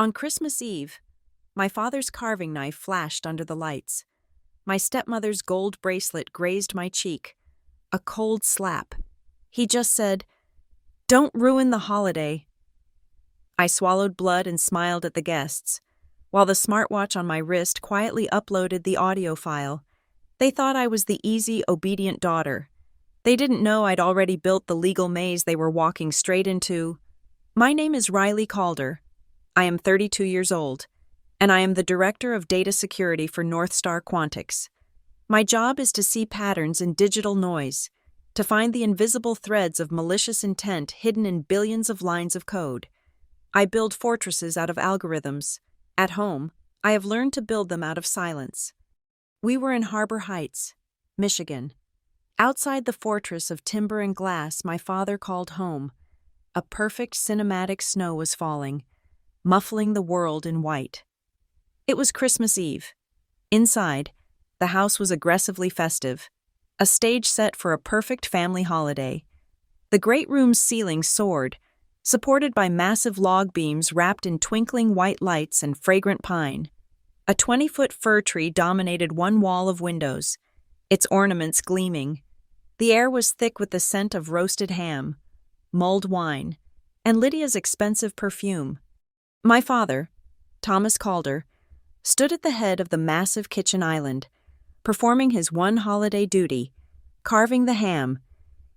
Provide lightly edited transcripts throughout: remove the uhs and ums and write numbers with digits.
On Christmas Eve, my father's carving knife flashed under the lights. My stepmother's gold bracelet grazed my cheek. A cold slap. He just said, "Don't ruin the holiday." I swallowed blood and smiled at the guests, while the smartwatch on my wrist quietly uploaded the audio file. They thought I was the easy, obedient daughter. They didn't know I'd already built the legal maze they were walking straight into. My name is Riley Calder. I am 32 years old, and I am the Director of Data Security for North Star Quantics. My job is to see patterns in digital noise, to find the invisible threads of malicious intent hidden in billions of lines of code. I build fortresses out of algorithms. At home, I have learned to build them out of silence. We were in Harbor Heights, Michigan. Outside the fortress of timber and glass my father called home, a perfect cinematic snow was falling, muffling the world in white. It was Christmas Eve. Inside, the house was aggressively festive, a stage set for a perfect family holiday. The great room's ceiling soared, supported by massive log beams wrapped in twinkling white lights and fragrant pine. A 20-foot fir tree dominated one wall of windows, its ornaments gleaming. The air was thick with the scent of roasted ham, mulled wine, and Lydia's expensive perfume. My father, Thomas Calder, stood at the head of the massive kitchen island, performing his one holiday duty, carving the ham.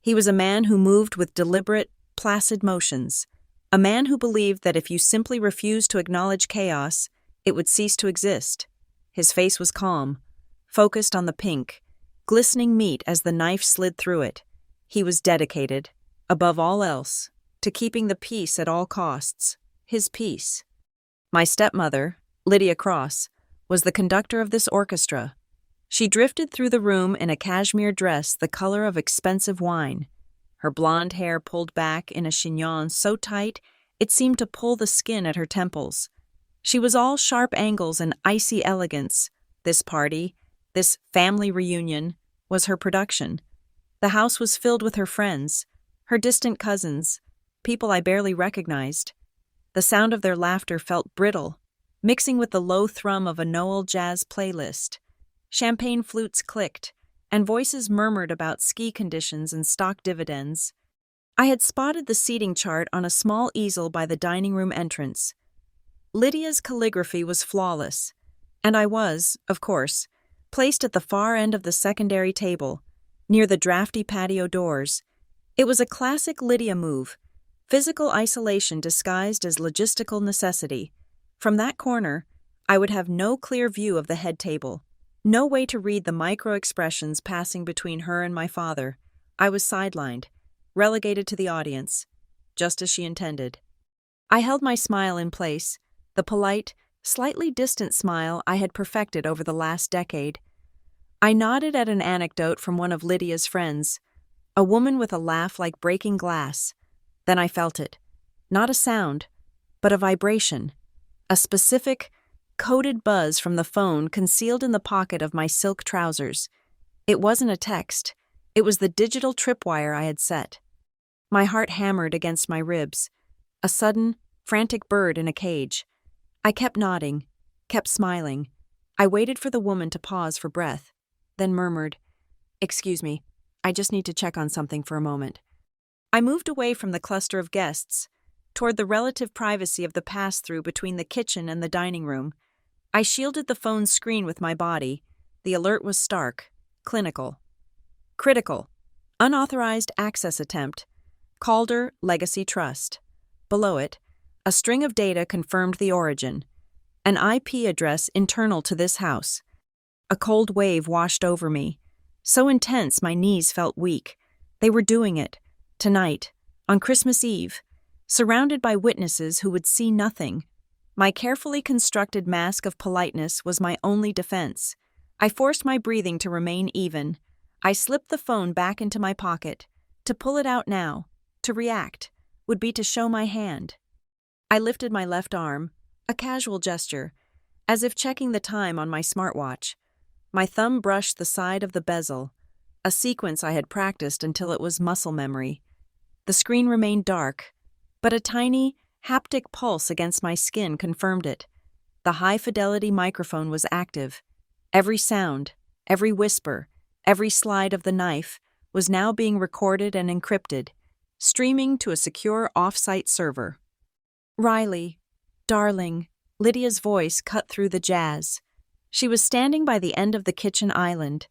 He was a man who moved with deliberate, placid motions, a man who believed that if you simply refused to acknowledge chaos, it would cease to exist. His face was calm, focused on the pink, glistening meat as the knife slid through it. He was dedicated, above all else, to keeping the peace at all costs, his peace. My stepmother, Lydia Cross, was the conductor of this orchestra. She drifted through the room in a cashmere dress the color of expensive wine, her blonde hair pulled back in a chignon so tight it seemed to pull the skin at her temples. She was all sharp angles and icy elegance. This party, this family reunion, was her production. The house was filled with her friends, her distant cousins, people I barely recognized. The sound of their laughter felt brittle, mixing with the low thrum of a Noel jazz playlist. Champagne flutes clicked, and voices murmured about ski conditions and stock dividends. I had spotted the seating chart on a small easel by the dining room entrance. Lydia's calligraphy was flawless, and I was, of course, placed at the far end of the secondary table, near the drafty patio doors. It was a classic Lydia move, physical isolation disguised as logistical necessity. From that corner, I would have no clear view of the head table, no way to read the micro-expressions passing between her and my father. I was sidelined, relegated to the audience, just as she intended. I held my smile in place, the polite, slightly distant smile I had perfected over the last decade. I nodded at an anecdote from one of Lydia's friends, a woman with a laugh like breaking glass. Then I felt it. Not a sound, but a vibration. A specific, coded buzz from the phone concealed in the pocket of my silk trousers. It wasn't a text. It was the digital tripwire I had set. My heart hammered against my ribs. A sudden, frantic bird in a cage. I kept nodding, kept smiling. I waited for the woman to pause for breath, then murmured, "Excuse me, I just need to check on something for a moment." I moved away from the cluster of guests, toward the relative privacy of the pass-through between the kitchen and the dining room. I shielded the phone's screen with my body. The alert was stark, clinical. Critical. Unauthorized access attempt. Calder Legacy Trust. Below it, a string of data confirmed the origin. An IP address internal to this house. A cold wave washed over me. So intense my knees felt weak. They were doing it. Tonight, on Christmas Eve, surrounded by witnesses who would see nothing. My carefully constructed mask of politeness was my only defense. I forced my breathing to remain even. I slipped the phone back into my pocket. To pull it out now, to react, would be to show my hand. I lifted my left arm, a casual gesture, as if checking the time on my smartwatch. My thumb brushed the side of the bezel, a sequence I had practiced until it was muscle memory. The screen remained dark, but a tiny, Haptic pulse against my skin confirmed it. The high-fidelity microphone was active. Every sound, every whisper, every slide of the knife was now being recorded and encrypted, streaming to a secure off-site server. "Riley, darling," Lydia's voice cut through the jazz. She was standing by the end of the kitchen island,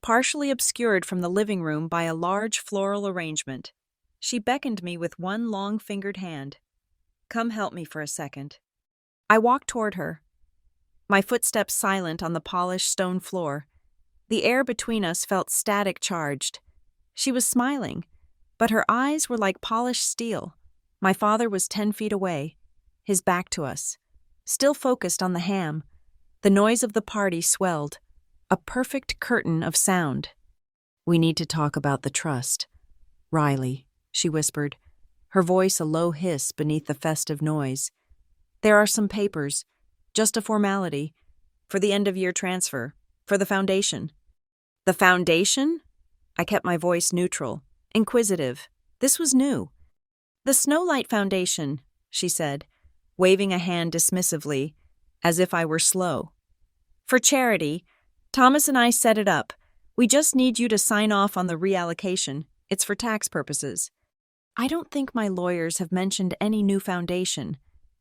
partially obscured from the living room by a large floral arrangement. She beckoned me with one long-fingered hand. "Come help me for a second." I walked toward her, my footsteps silent on the polished stone floor. The air between us felt static-charged. She was smiling, but her eyes were like polished steel. My father was 10 feet away, his back to us, still focused on the ham. The noise of the party swelled, a perfect curtain of sound. "We need to talk about the trust. Riley," she whispered, her voice a low hiss beneath the festive noise. "There are some papers, just a formality, for the end-of-year transfer, for the foundation." "The foundation?" I kept my voice neutral, inquisitive. This was new. "The Snowlight Foundation," she said, waving a hand dismissively, as if I were slow. "For charity. Thomas and I set it up. We just need you to sign off on the reallocation. It's for tax purposes." "I don't think my lawyers have mentioned any new foundation.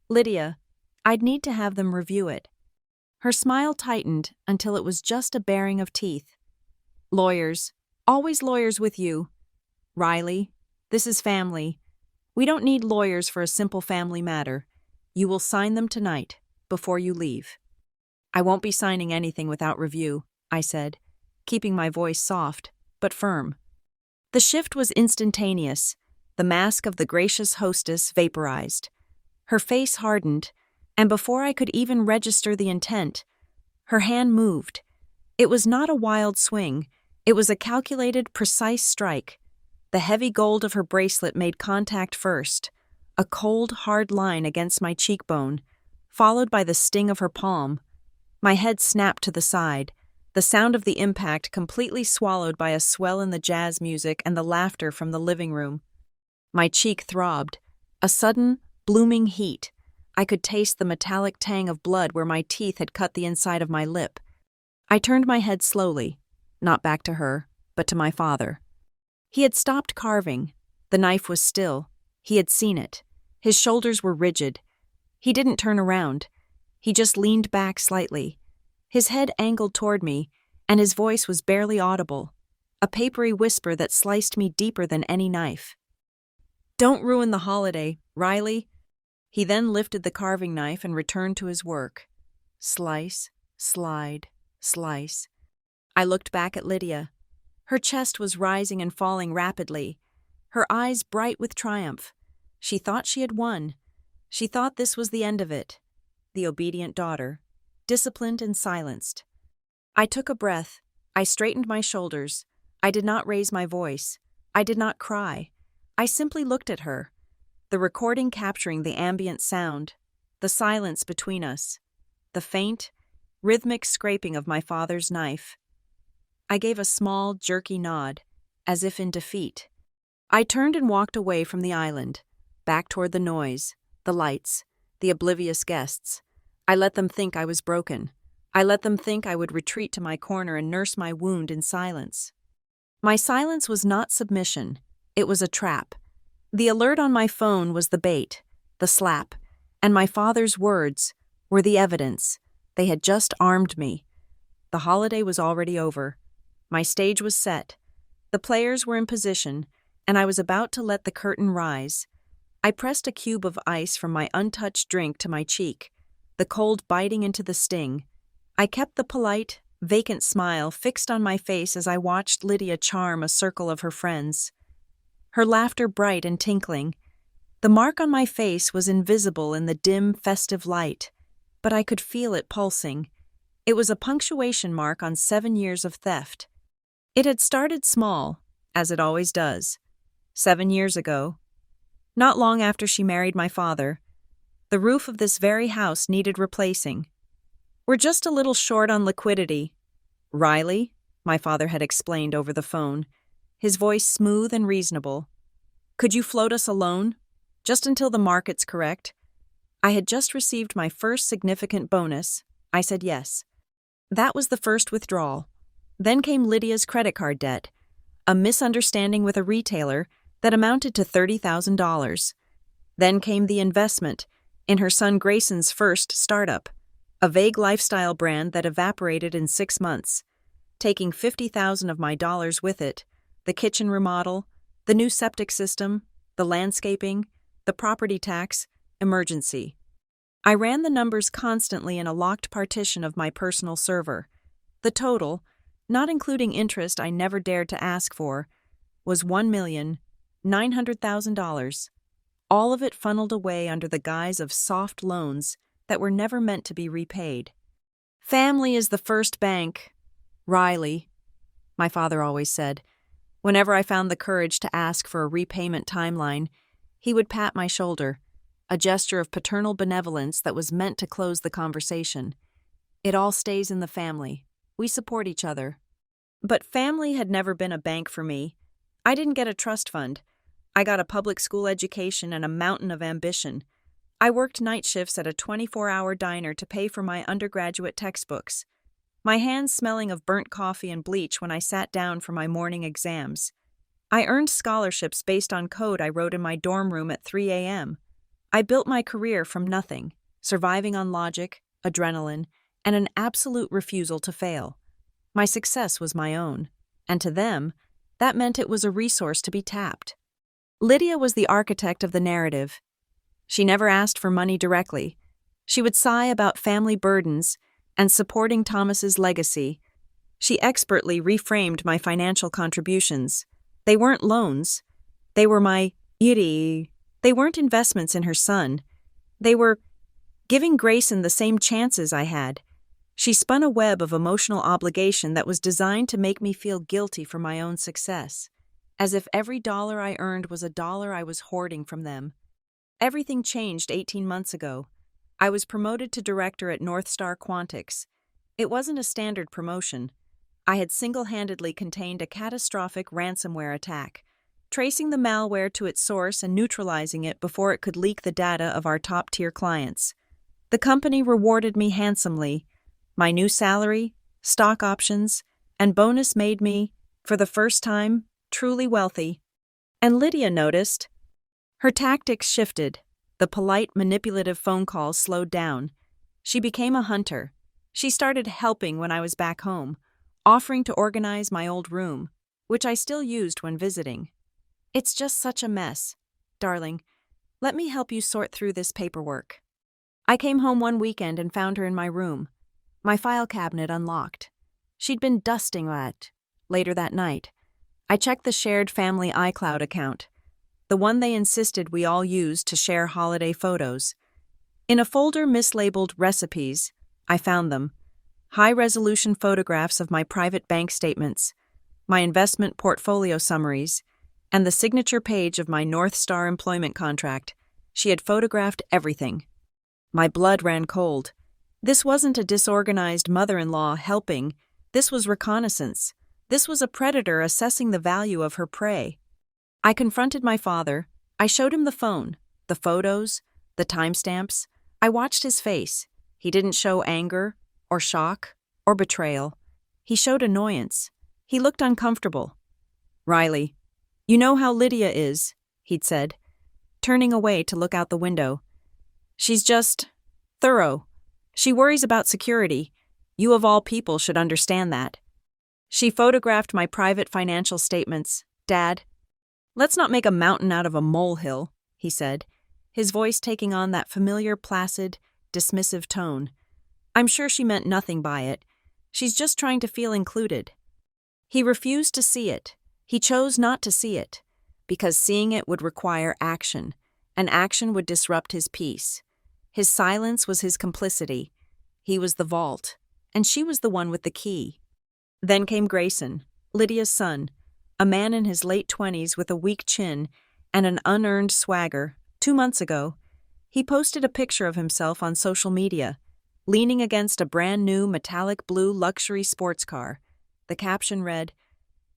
Lydia, I'd need to have them review it." Her smile tightened until it was just a baring of teeth. "Lawyers. Always lawyers with you. Riley, this is family. We don't need lawyers for a simple family matter. You will sign them tonight, before you leave." "I won't be signing anything without review," I said, keeping my voice soft, but firm. The shift was instantaneous. The mask of the gracious hostess vaporized. Her face hardened, and before I could even register the intent, her hand moved. It was not a wild swing. It was a calculated, precise strike. The heavy gold of her bracelet made contact first, a cold, hard line against my cheekbone, followed by the sting of her palm. My head snapped to the side, the sound of the impact completely swallowed by a swell in the jazz music and the laughter from the living room. My cheek throbbed, a sudden, blooming heat. I could taste the metallic tang of blood where my teeth had cut the inside of my lip. I turned my head slowly, not back to her, but to my father. He had stopped carving. The knife was still. He had seen it. His shoulders were rigid. He didn't turn around. He just leaned back slightly. His head angled toward me, and his voice was barely audible, a papery whisper that sliced me deeper than any knife. "Don't ruin the holiday, Riley." He then lifted the carving knife and returned to his work. Slice, slide, slice. I looked back at Lydia. Her chest was rising and falling rapidly, her eyes bright with triumph. She thought she had won. She thought this was the end of it. The obedient daughter, disciplined and silenced. I took a breath. I straightened my shoulders. I did not raise my voice. I did not cry. I simply looked at her, the recording capturing the ambient sound, the silence between us, the faint, rhythmic scraping of my father's knife. I gave a small, jerky nod, as if in defeat. I turned and walked away from the island, back toward the noise, the lights, the oblivious guests. I let them think I was broken. I let them think I would retreat to my corner and nurse my wound in silence. My silence was not submission. It was a trap. The alert on my phone was the bait, the slap, and my father's words were the evidence. They had just armed me. The holiday was already over. My stage was set. The players were in position, and I was about to let the curtain rise. I pressed a cube of ice from my untouched drink to my cheek, the cold biting into the sting. I kept the polite, vacant smile fixed on my face as I watched Lydia charm a circle of her friends. Her laughter bright and tinkling. The mark on my face was invisible in the dim, festive light, but I could feel it pulsing. It was a punctuation mark on 7 years of theft. It had started small, as it always does. 7 years ago, not long after she married my father, the roof of this very house needed replacing. "We're just a little short on liquidity. Riley," my father had explained over the phone, his voice smooth and reasonable. "Could you float us a loan? Just until the market's correct. I had just received my first significant bonus. I said yes. That was the first withdrawal. Then came Lydia's credit card debt, a misunderstanding with a retailer that amounted to $30,000. Then came the investment in her son Grayson's first startup, a vague lifestyle brand that evaporated in 6 months, taking $50,000 of my dollars with it, the kitchen remodel, the new septic system, the landscaping, the property tax, emergency. I ran the numbers constantly in a locked partition of my personal server. The total, not including interest I never dared to ask for, was $1,900,000. All of it funneled away under the guise of soft loans that were never meant to be repaid. Family is the first bank, Riley, my father always said. Whenever I found the courage to ask for a repayment timeline, he would pat my shoulder, a gesture of paternal benevolence that was meant to close the conversation. It all stays in the family. We support each other. But family had never been a bank for me. I didn't get a trust fund. I got a public school education and a mountain of ambition. I worked night shifts at a 24-hour diner to pay for my undergraduate textbooks, my hands smelling of burnt coffee and bleach when I sat down for my morning exams. I earned scholarships based on code I wrote in my dorm room at 3 a.m. I built my career from nothing, surviving on logic, adrenaline, and an absolute refusal to fail. My success was my own, and to them, that meant it was a resource to be tapped. Lydia was the architect of the narrative. She never asked for money directly. She would sigh about family burdens and supporting Thomas's legacy. She expertly reframed my financial contributions. They weren't loans. They were my iri. They weren't investments in her son. They were giving Grayson the same chances I had. She spun a web of emotional obligation that was designed to make me feel guilty for my own success, as if every dollar I earned was a dollar I was hoarding from them. Everything changed 18 months ago. I was promoted to director at North Star Quantics. It wasn't a standard promotion. I had single-handedly contained a catastrophic ransomware attack, tracing the malware to its source and neutralizing it before it could leak the data of our top-tier clients. The company rewarded me handsomely. My new salary, stock options, and bonus made me, for the first time, truly wealthy. And Lydia noticed. Her tactics shifted. The polite, manipulative phone calls slowed down. She became a hunter. She started helping when I was back home, offering to organize my old room, which I still used when visiting. It's just such a mess. Darling, let me help you sort through this paperwork. I came home one weekend and found her in my room, my file cabinet unlocked. She'd been dusting it. Later that night, I checked the shared family iCloud account, the one they insisted we all use to share holiday photos. In a folder mislabeled recipes, I found them. High-resolution photographs of my private bank statements, my investment portfolio summaries, and the signature page of my North Star employment contract. She had photographed everything. My blood ran cold. This wasn't a disorganized mother-in-law helping. This was reconnaissance. This was a predator assessing the value of her prey. I confronted my father. I showed him the phone, the photos, the timestamps. I watched his face. He didn't show anger, or shock, or betrayal. He showed annoyance. He looked uncomfortable. "Riley, you know how Lydia is," he'd said, turning away to look out the window. "She's just thorough. She worries about security. You of all people should understand that. She photographed my private financial statements. Dad, let's not make a mountain out of a molehill," he said, his voice taking on that familiar, placid, dismissive tone. I'm sure she meant nothing by it. She's just trying to feel included. He refused to see it. He chose not to see it, because seeing it would require action, and action would disrupt his peace. His silence was his complicity. He was the vault, and she was the one with the key. Then came Grayson, Lydia's son, a man in his late 20s with a weak chin and an unearned swagger. 2 months ago, he posted a picture of himself on social media, leaning against a brand-new metallic blue luxury sports car. The caption read,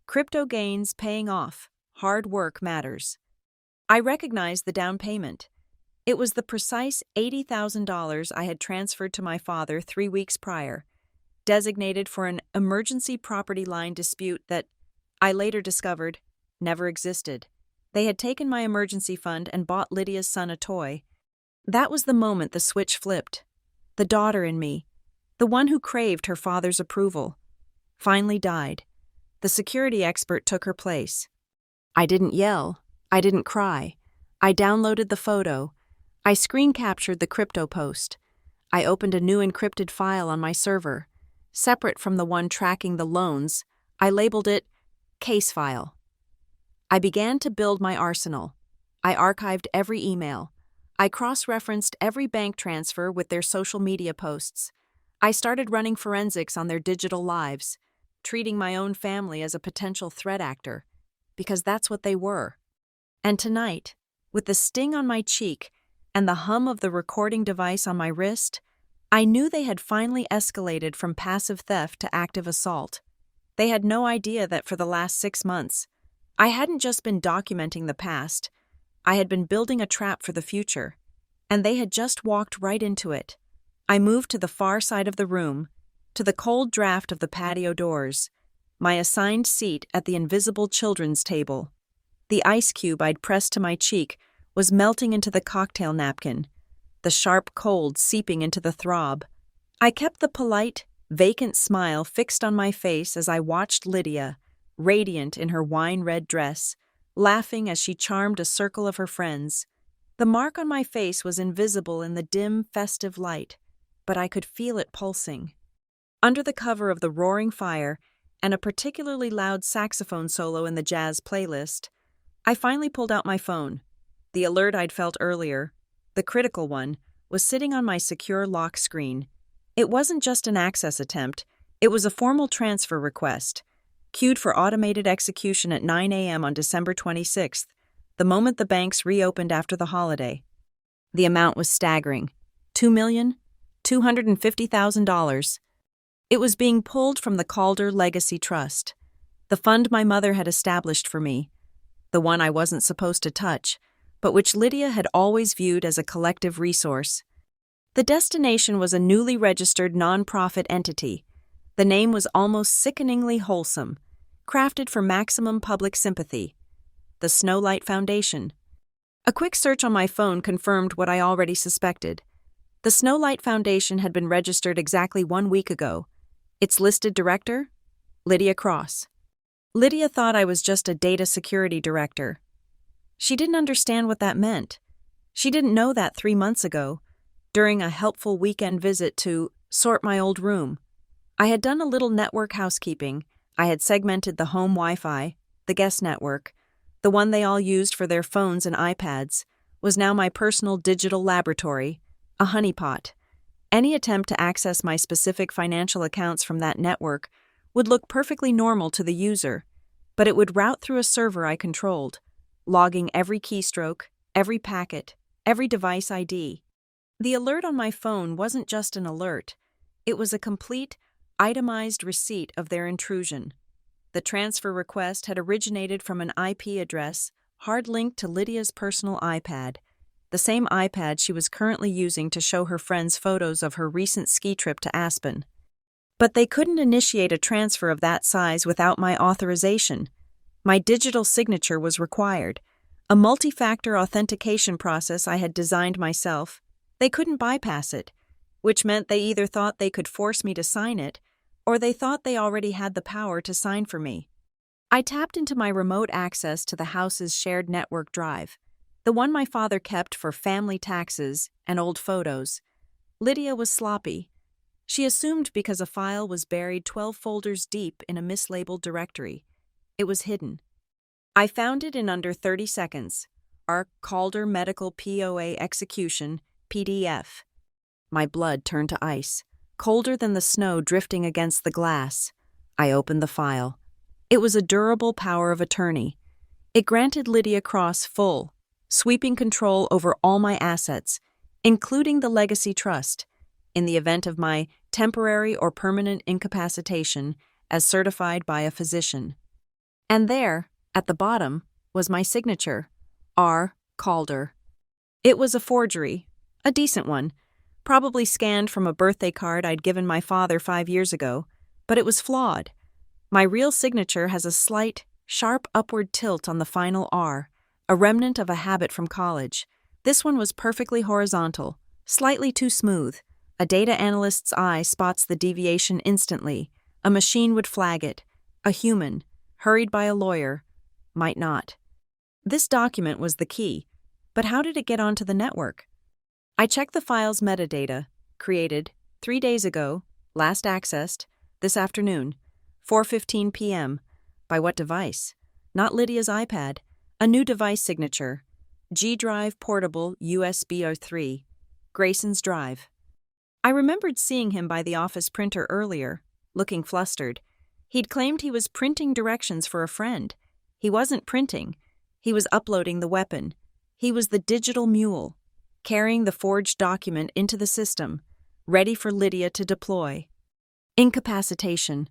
"Crypto gains paying off. Hard work matters." I recognized the down payment. It was the precise $80,000 I had transferred to my father 3 weeks prior, designated for an emergency property line dispute that, I later discovered, never existed. They had taken my emergency fund and bought Lydia's son a toy. That was the moment the switch flipped. The daughter in me, the one who craved her father's approval, finally died. The security expert took her place. I didn't yell. I didn't cry. I downloaded the photo. I screen captured the crypto post. I opened a new encrypted file on my server. Separate from the one tracking the loans, I labeled it Case File. I began to build my arsenal. I archived every email. I cross-referenced every bank transfer with their social media posts. I started running forensics on their digital lives, treating my own family as a potential threat actor, because that's what they were. And tonight, with the sting on my cheek and the hum of the recording device on my wrist, I knew they had finally escalated from passive theft to active assault. They had no idea that for the last 6 months, I hadn't just been documenting the past, I had been building a trap for the future, and they had just walked right into it. I moved to the far side of the room, to the cold draft of the patio doors, my assigned seat at the invisible children's table. The ice cube I'd pressed to my cheek was melting into the cocktail napkin, the sharp cold seeping into the throb. I kept the polite, vacant smile fixed on my face as I watched Lydia, radiant in her wine-red dress, laughing as she charmed a circle of her friends. The mark on my face was invisible in the dim, festive light, but I could feel it pulsing. Under the cover of the roaring fire and a particularly loud saxophone solo in the jazz playlist, I finally pulled out my phone. The alert I'd felt earlier, the critical one, was sitting on my secure lock screen. It wasn't just an access attempt, it was a formal transfer request, queued for automated execution at 9 a.m. on December 26th, the moment the banks reopened after the holiday. The amount was staggering, $2,250,000. It was being pulled from the Calder Legacy Trust, the fund my mother had established for me, the one I wasn't supposed to touch, but which Lydia had always viewed as a collective resource. The destination was a newly registered nonprofit entity. The name was almost sickeningly wholesome, crafted for maximum public sympathy. The Snowlight Foundation. A quick search on my phone confirmed what I already suspected. The Snowlight Foundation had been registered exactly 1 week ago. Its listed director? Lydia Cross. Lydia thought I was just a data security director. She didn't understand what that meant. She didn't know that 3 months ago, during a helpful weekend visit to sort my old room. I had done a little network housekeeping. I had segmented the home Wi-Fi, the guest network, the one they all used for their phones and iPads, was now my personal digital laboratory, a honeypot. Any attempt to access my specific financial accounts from that network would look perfectly normal to the user, but it would route through a server I controlled, logging every keystroke, every packet, every device ID. The alert on my phone wasn't just an alert. It was a complete, itemized receipt of their intrusion. The transfer request had originated from an IP address hard-linked to Lydia's personal iPad, the same iPad she was currently using to show her friends photos of her recent ski trip to Aspen. But they couldn't initiate a transfer of that size without my authorization. My digital signature was required, a multi-factor authentication process I had designed myself. They couldn't bypass it, which meant they either thought they could force me to sign it, or they thought they already had the power to sign for me. I tapped into my remote access to the house's shared network drive, the one my father kept for family taxes and old photos. Lydia was sloppy. She assumed because a file was buried 12 folders deep in a mislabeled directory, it was hidden. I found it in under 30 seconds. Our Calder Medical POA Execution, PDF. My blood turned to ice, colder than the snow drifting against the glass. I opened the file. It was a durable power of attorney. It granted Lydia Cross full, sweeping control over all my assets, including the Legacy Trust, in the event of my temporary or permanent incapacitation as certified by a physician. And there, at the bottom, was my signature, R. Calder. It was a forgery, a decent one, probably scanned from a birthday card I'd given my father 5 years ago, but it was flawed. My real signature has a slight, sharp upward tilt on the final R, a remnant of a habit from college. This one was perfectly horizontal, slightly too smooth. A data analyst's eye spots the deviation instantly. A machine would flag it. A human, hurried by a lawyer, might not. This document was the key, but how did it get onto the network? I checked the file's metadata, created 3 days ago, last accessed, this afternoon, 4:15 p.m. By what device? Not Lydia's iPad. A new device signature. G Drive Portable USB 03. Grayson's Drive. I remembered seeing him by the office printer earlier, looking flustered. He'd claimed he was printing directions for a friend. He wasn't printing. He was uploading the weapon. He was the digital mule, carrying the forged document into the system, ready for Lydia to deploy. Incapacitation.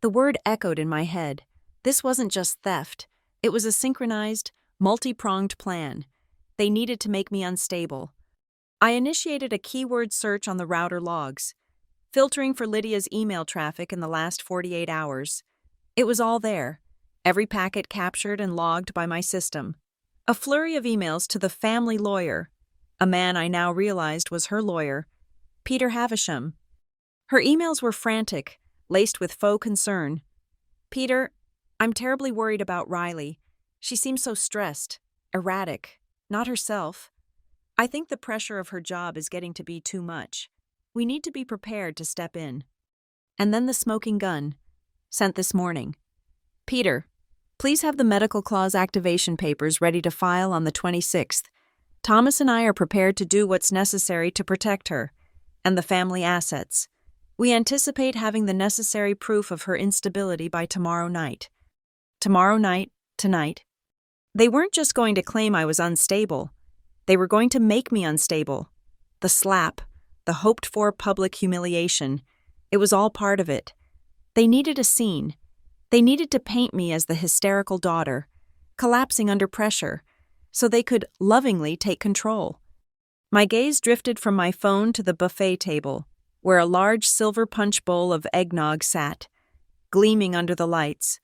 The word echoed in my head. This wasn't just theft. It was a synchronized, multi-pronged plan. They needed to make me unstable. I initiated a keyword search on the router logs, filtering for Lydia's email traffic in the last 48 hours. It was all there, every packet captured and logged by my system. A flurry of emails to the family lawyer, a man I now realized was her lawyer, Peter Havisham. Her emails were frantic, laced with faux concern. "Peter, I'm terribly worried about Riley. She seems so stressed, erratic, not herself. I think the pressure of her job is getting to be too much. We need to be prepared to step in." And then the smoking gun, sent this morning. "Peter, please have the medical clause activation papers ready to file on the 26th. Thomas and I are prepared to do what's necessary to protect her and the family assets. We anticipate having the necessary proof of her instability by tomorrow night." Tomorrow night, tonight. They weren't just going to claim I was unstable. They were going to make me unstable. The slap, the hoped-for public humiliation, it was all part of it. They needed a scene. They needed to paint me as the hysterical daughter, collapsing under pressure, so they could lovingly take control. My gaze drifted from my phone to the buffet table, where a large silver punch bowl of eggnog sat, gleaming under the lights.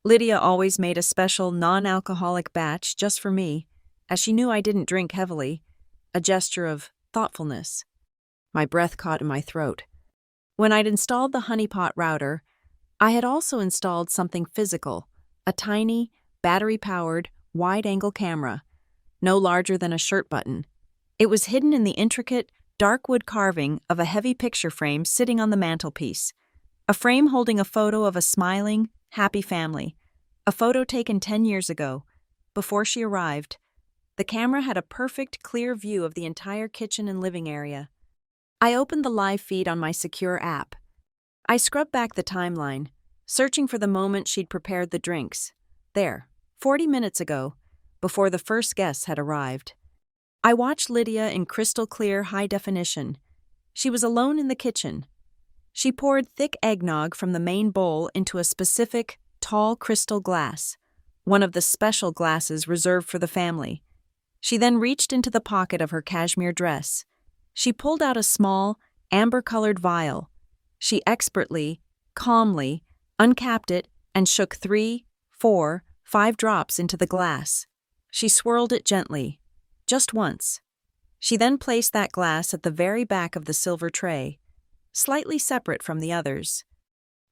Lydia always made a special non-alcoholic batch just for me, as she knew I didn't drink heavily, a gesture of thoughtfulness. My breath caught in my throat. When I'd installed the honeypot router, I had also installed something physical, a tiny, battery-powered, wide-angle camera, no larger than a shirt button. It was hidden in the intricate, dark wood carving of a heavy picture frame sitting on the mantelpiece, a frame holding a photo of a smiling, happy family, a photo taken 10 years ago, before she arrived. The camera had a perfect, clear view of the entire kitchen and living area. I opened the live feed on my secure app. I scrubbed back the timeline, searching for the moment she'd prepared the drinks. There, 40 minutes ago, before the first guests had arrived. I watched Lydia in crystal-clear high definition. She was alone in the kitchen. She poured thick eggnog from the main bowl into a specific, tall crystal glass, one of the special glasses reserved for the family. She then reached into the pocket of her cashmere dress. She pulled out a small, amber-colored vial. She expertly, calmly, uncapped it and shook 3, 4, 5 drops into the glass. She swirled it gently, just once. She then placed that glass at the very back of the silver tray, slightly separate from the others.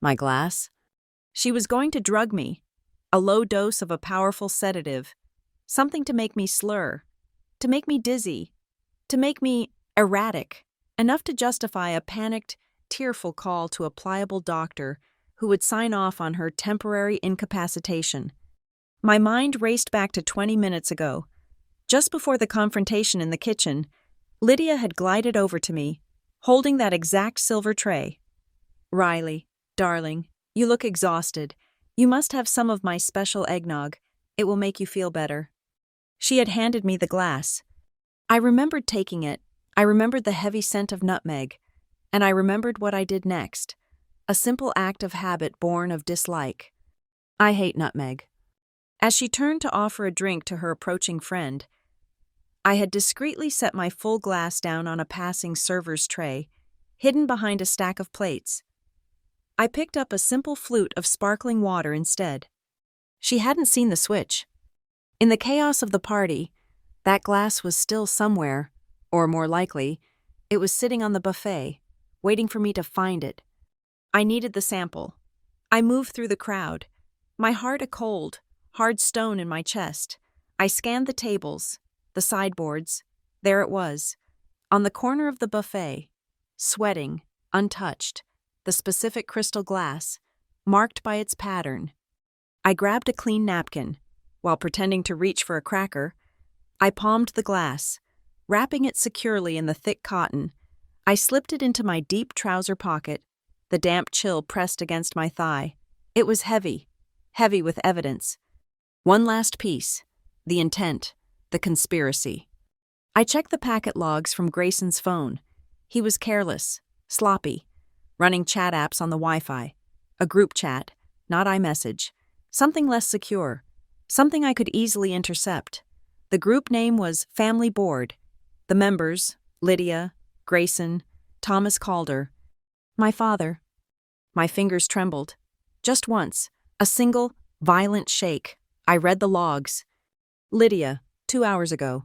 My glass? She was going to drug me, a low dose of a powerful sedative, something to make me slur, to make me dizzy, to make me erratic, enough to justify a panicked, tearful call to a pliable doctor who would sign off on her temporary incapacitation. My mind raced back to 20 minutes ago. Just before the confrontation in the kitchen, Lydia had glided over to me, holding that exact silver tray. "Riley, darling, you look exhausted. You must have some of my special eggnog. It will make you feel better." She had handed me the glass. I remembered taking it. I remembered the heavy scent of nutmeg. And I remembered what I did next. A simple act of habit born of dislike. I hate nutmeg. As she turned to offer a drink to her approaching friend, I had discreetly set my full glass down on a passing server's tray, hidden behind a stack of plates. I picked up a simple flute of sparkling water instead. She hadn't seen the switch. In the chaos of the party, that glass was still somewhere, or more likely, it was sitting on the buffet, waiting for me to find it. I needed the sample. I moved through the crowd, my heart a cold, hard stone in my chest. I scanned the tables, the sideboards. There it was, on the corner of the buffet, sweating, untouched, the specific crystal glass, marked by its pattern. I grabbed a clean napkin. While pretending to reach for a cracker, I palmed the glass, wrapping it securely in the thick cotton. I slipped it into my deep trouser pocket, the damp chill pressed against my thigh. It was heavy, heavy with evidence. One last piece, the intent, the conspiracy. I checked the packet logs from Grayson's phone. He was careless, sloppy, running chat apps on the Wi-Fi. A group chat, not iMessage. Something less secure, something I could easily intercept. The group name was Family Board. The members, Lydia, Grayson, Thomas Calder. My father. My fingers trembled. Just once, a single, violent shake. I read the logs. Lydia, 2 hours ago.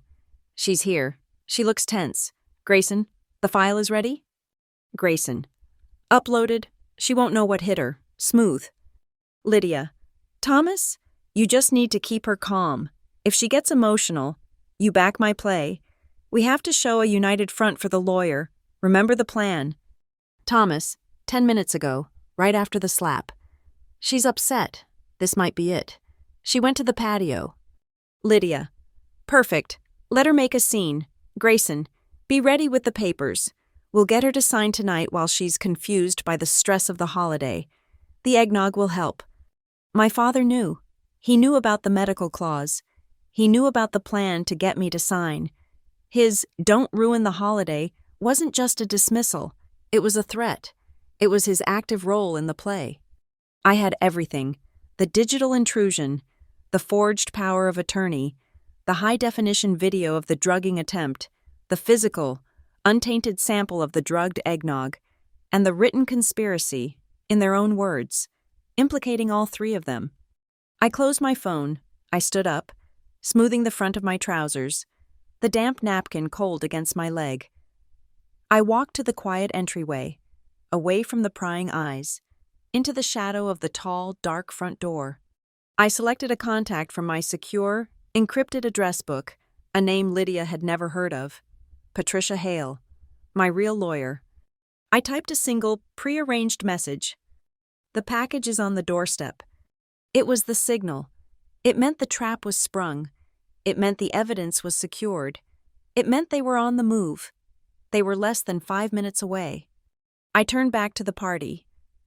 She's here. She looks tense. Grayson, the file is ready? Grayson. Uploaded. She won't know what hit her. Smooth. Lydia. Thomas, you just need to keep her calm. If she gets emotional, you back my play. We have to show a united front for the lawyer. Remember the plan. Thomas, 10 minutes ago, right after the slap. She's upset. This might be it. She went to the patio. Lydia. Perfect. Let her make a scene. Grayson, be ready with the papers. We'll get her to sign tonight while she's confused by the stress of the holiday. The eggnog will help. My father knew. He knew about the medical clause. He knew about the plan to get me to sign. His "don't ruin the holiday" wasn't just a dismissal. It was a threat. It was his active role in the play. I had everything. The digital intrusion, the forged power of attorney, the high-definition video of the drugging attempt, the physical, untainted sample of the drugged eggnog, and the written conspiracy, in their own words, implicating all three of them. I closed my phone. I stood up, smoothing the front of my trousers, the damp napkin cold against my leg. I walked to the quiet entryway, away from the prying eyes, into the shadow of the tall, dark front door. I selected a contact from my secure, encrypted address book, a name Lydia had never heard of. Patricia Hale, my real lawyer. I typed a single, pre-arranged message. The package is on the doorstep. It was the signal. It meant the trap was sprung. It meant the evidence was secured. It meant they were on the move. They were less than 5 minutes away. I turned back to the party,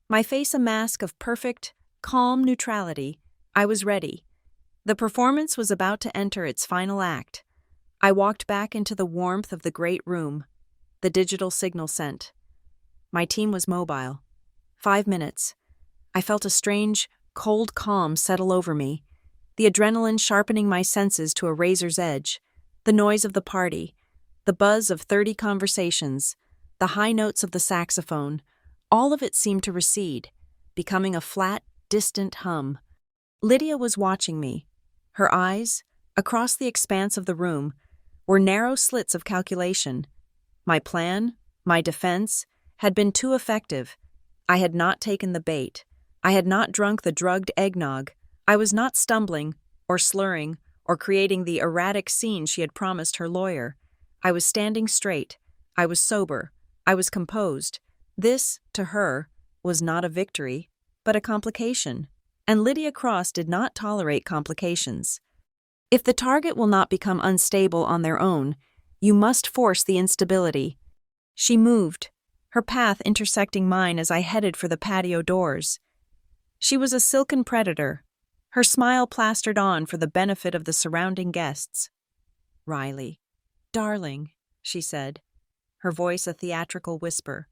my face a mask of perfect, calm neutrality. I was ready. The performance was about to enter its final act. I walked back into the warmth of the great room, the digital signal sent. My team was mobile. 5 minutes. I felt a strange, cold calm settle over me, the adrenaline sharpening my senses to a razor's edge, the noise of the party, the buzz of 30 conversations, the high notes of the saxophone, all of it seemed to recede, becoming a flat, distant hum. Lydia was watching me. Her eyes, across the expanse of the room, were narrow slits of calculation. My plan, my defense, had been too effective. I had not taken the bait. I had not drunk the drugged eggnog. I was not stumbling, or slurring, or creating the erratic scene she had promised her lawyer. I was standing straight. I was sober. I was composed. This, to her, was not a victory, but a complication. And Lydia Cross did not tolerate complications. If the target will not become unstable on their own, you must force the instability. She moved, her path intersecting mine as I headed for the patio doors. She was a silken predator, her smile plastered on for the benefit of the surrounding guests. Riley. Darling, she said, her voice a theatrical whisper.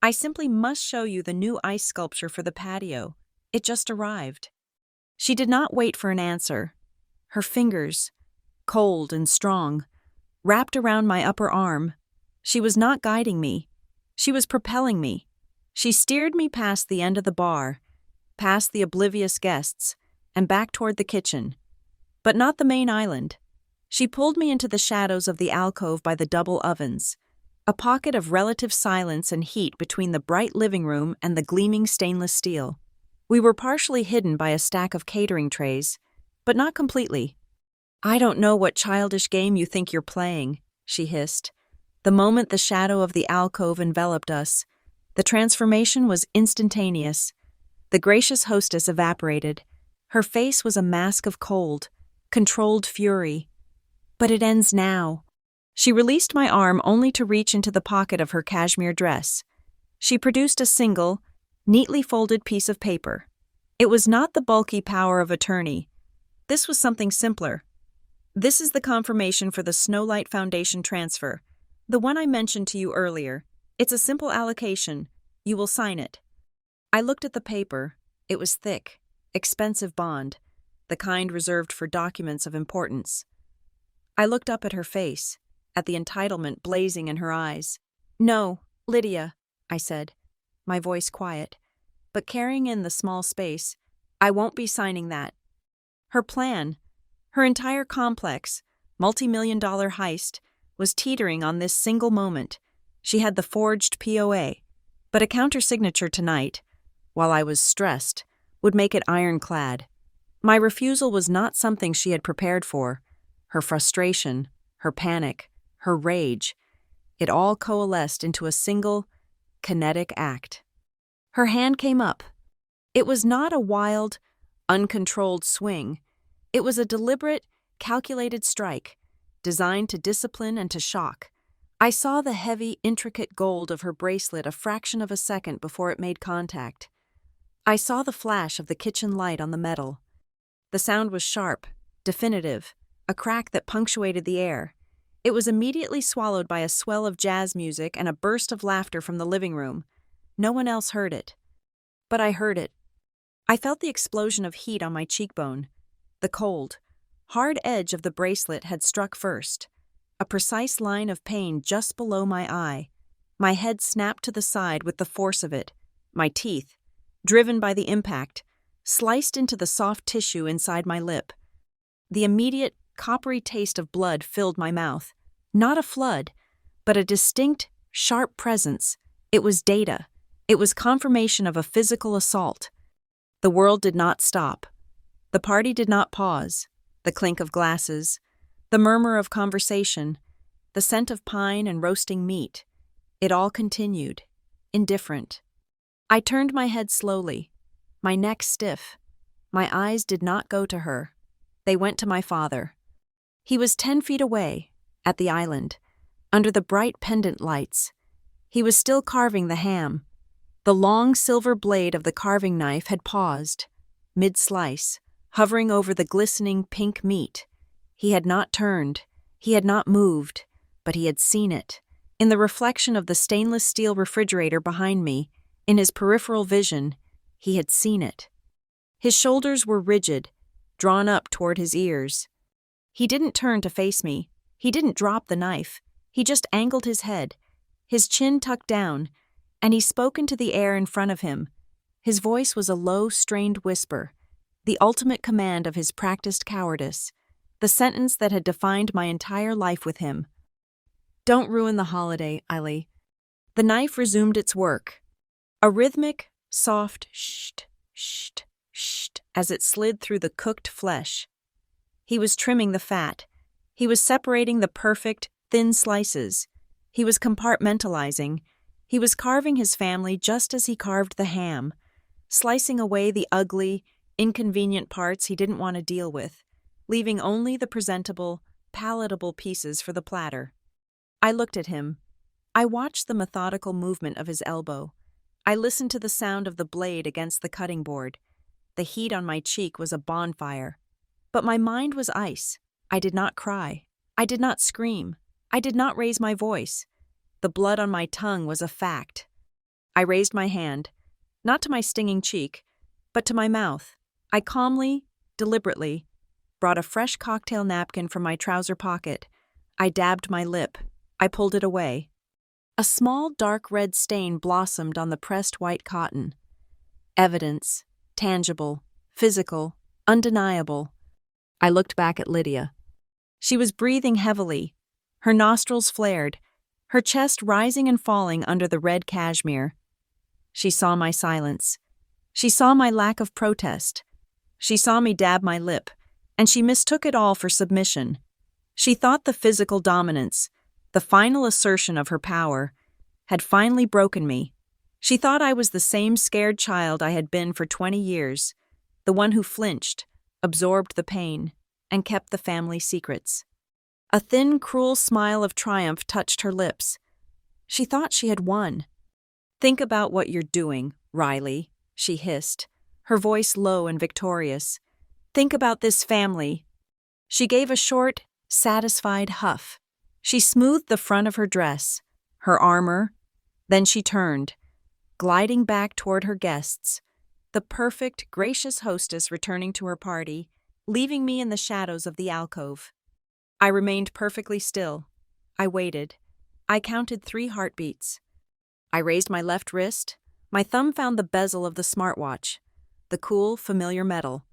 I simply must show you the new ice sculpture for the patio. It just arrived. She did not wait for an answer. Her fingers, cold and strong, wrapped around my upper arm. She was not guiding me. She was propelling me. She steered me past the end of the bar, past the oblivious guests, and back toward the kitchen. But not the main island. She pulled me into the shadows of the alcove by the double ovens, a pocket of relative silence and heat between the bright living room and the gleaming stainless steel. We were partially hidden by a stack of catering trays, but not completely. "I don't know what childish game you think you're playing," she hissed. The moment the shadow of the alcove enveloped us, the transformation was instantaneous. The gracious hostess evaporated. Her face was a mask of cold, controlled fury. "But it ends now." She released my arm only to reach into the pocket of her cashmere dress. She produced a single, neatly folded piece of paper. It was not the bulky power of attorney. This was something simpler. "This is the confirmation for the Snowlight Foundation transfer, the one I mentioned to you earlier. It's a simple allocation. You will sign it." I looked at the paper. It was thick, expensive bond, the kind reserved for documents of importance. I looked up at her face, at the entitlement blazing in her eyes. "No, Lydia," I said, my voice quiet, but carrying in the small space. "I won't be signing that." Her plan, her entire complex, multi-million-dollar heist, was teetering on this single moment. She had the forged POA, but a countersignature tonight, while I was stressed, would make it ironclad. My refusal was not something she had prepared for. Her frustration, her panic, her rage, it all coalesced into a single, kinetic act. Her hand came up. It was not a wild, uncontrolled swing. It was a deliberate, calculated strike, designed to discipline and to shock. I saw the heavy, intricate gold of her bracelet a fraction of a second before it made contact. I saw the flash of the kitchen light on the metal. The sound was sharp, definitive, a crack that punctuated the air. It was immediately swallowed by a swell of jazz music and a burst of laughter from the living room. No one else heard it. But I heard it. I felt the explosion of heat on my cheekbone. The cold, hard edge of the bracelet had struck first, a precise line of pain just below my eye. My head snapped to the side with the force of it. My teeth, driven by the impact, sliced into the soft tissue inside my lip. The immediate, coppery taste of blood filled my mouth. Not a flood, but a distinct, sharp presence. It was data. It was confirmation of a physical assault. The world did not stop. The party did not pause. The clink of glasses, the murmur of conversation, the scent of pine and roasting meat. It all continued, indifferent. I turned my head slowly, my neck stiff. My eyes did not go to her. They went to my father. He was 10 feet away, at the island, under the bright pendant lights. He was still carving the ham. The long silver blade of the carving knife had paused, mid-slice, hovering over the glistening pink meat. He had not turned, he had not moved, but he had seen it. In the reflection of the stainless steel refrigerator behind me, in his peripheral vision, he had seen it. His shoulders were rigid, drawn up toward his ears. He didn't turn to face me. He didn't drop the knife. He just angled his head, his chin tucked down, and he spoke into the air in front of him. His voice was a low, strained whisper, the ultimate command of his practiced cowardice, the sentence that had defined my entire life with him. "Don't ruin the holiday, Eileen." The knife resumed its work. A rhythmic, soft sht, sht, sht, as it slid through the cooked flesh. He was trimming the fat. He was separating the perfect, thin slices. He was compartmentalizing. He was carving his family just as he carved the ham, slicing away the ugly, inconvenient parts he didn't want to deal with, leaving only the presentable, palatable pieces for the platter. I looked at him. I watched the methodical movement of his elbow. I listened to the sound of the blade against the cutting board. The heat on my cheek was a bonfire. But my mind was ice. I did not cry. I did not scream. I did not raise my voice. The blood on my tongue was a fact. I raised my hand, not to my stinging cheek, but to my mouth. I calmly, deliberately, brought a fresh cocktail napkin from my trouser pocket. I dabbed my lip. I pulled it away. A small dark red stain blossomed on the pressed white cotton. Evidence, tangible, physical, undeniable. I looked back at Lydia. She was breathing heavily, her nostrils flared, her chest rising and falling under the red cashmere. She saw my silence. She saw my lack of protest. She saw me dab my lip, and she mistook it all for submission. She thought the physical dominance, the final assertion of her power, had finally broken me. She thought I was the same scared child I had been for 20 years, the one who flinched, absorbed the pain, and kept the family secrets. A thin, cruel smile of triumph touched her lips. She thought she had won. "Think about what you're doing, Riley," she hissed, her voice low and victorious. "Think about this family." She gave a short, satisfied huff. She smoothed the front of her dress, her armor, then she turned, gliding back toward her guests, the perfect, gracious hostess returning to her party, leaving me in the shadows of the alcove. I remained perfectly still. I waited. I counted 3 heartbeats. I raised my left wrist. My thumb found the bezel of the smartwatch, the cool, familiar metal.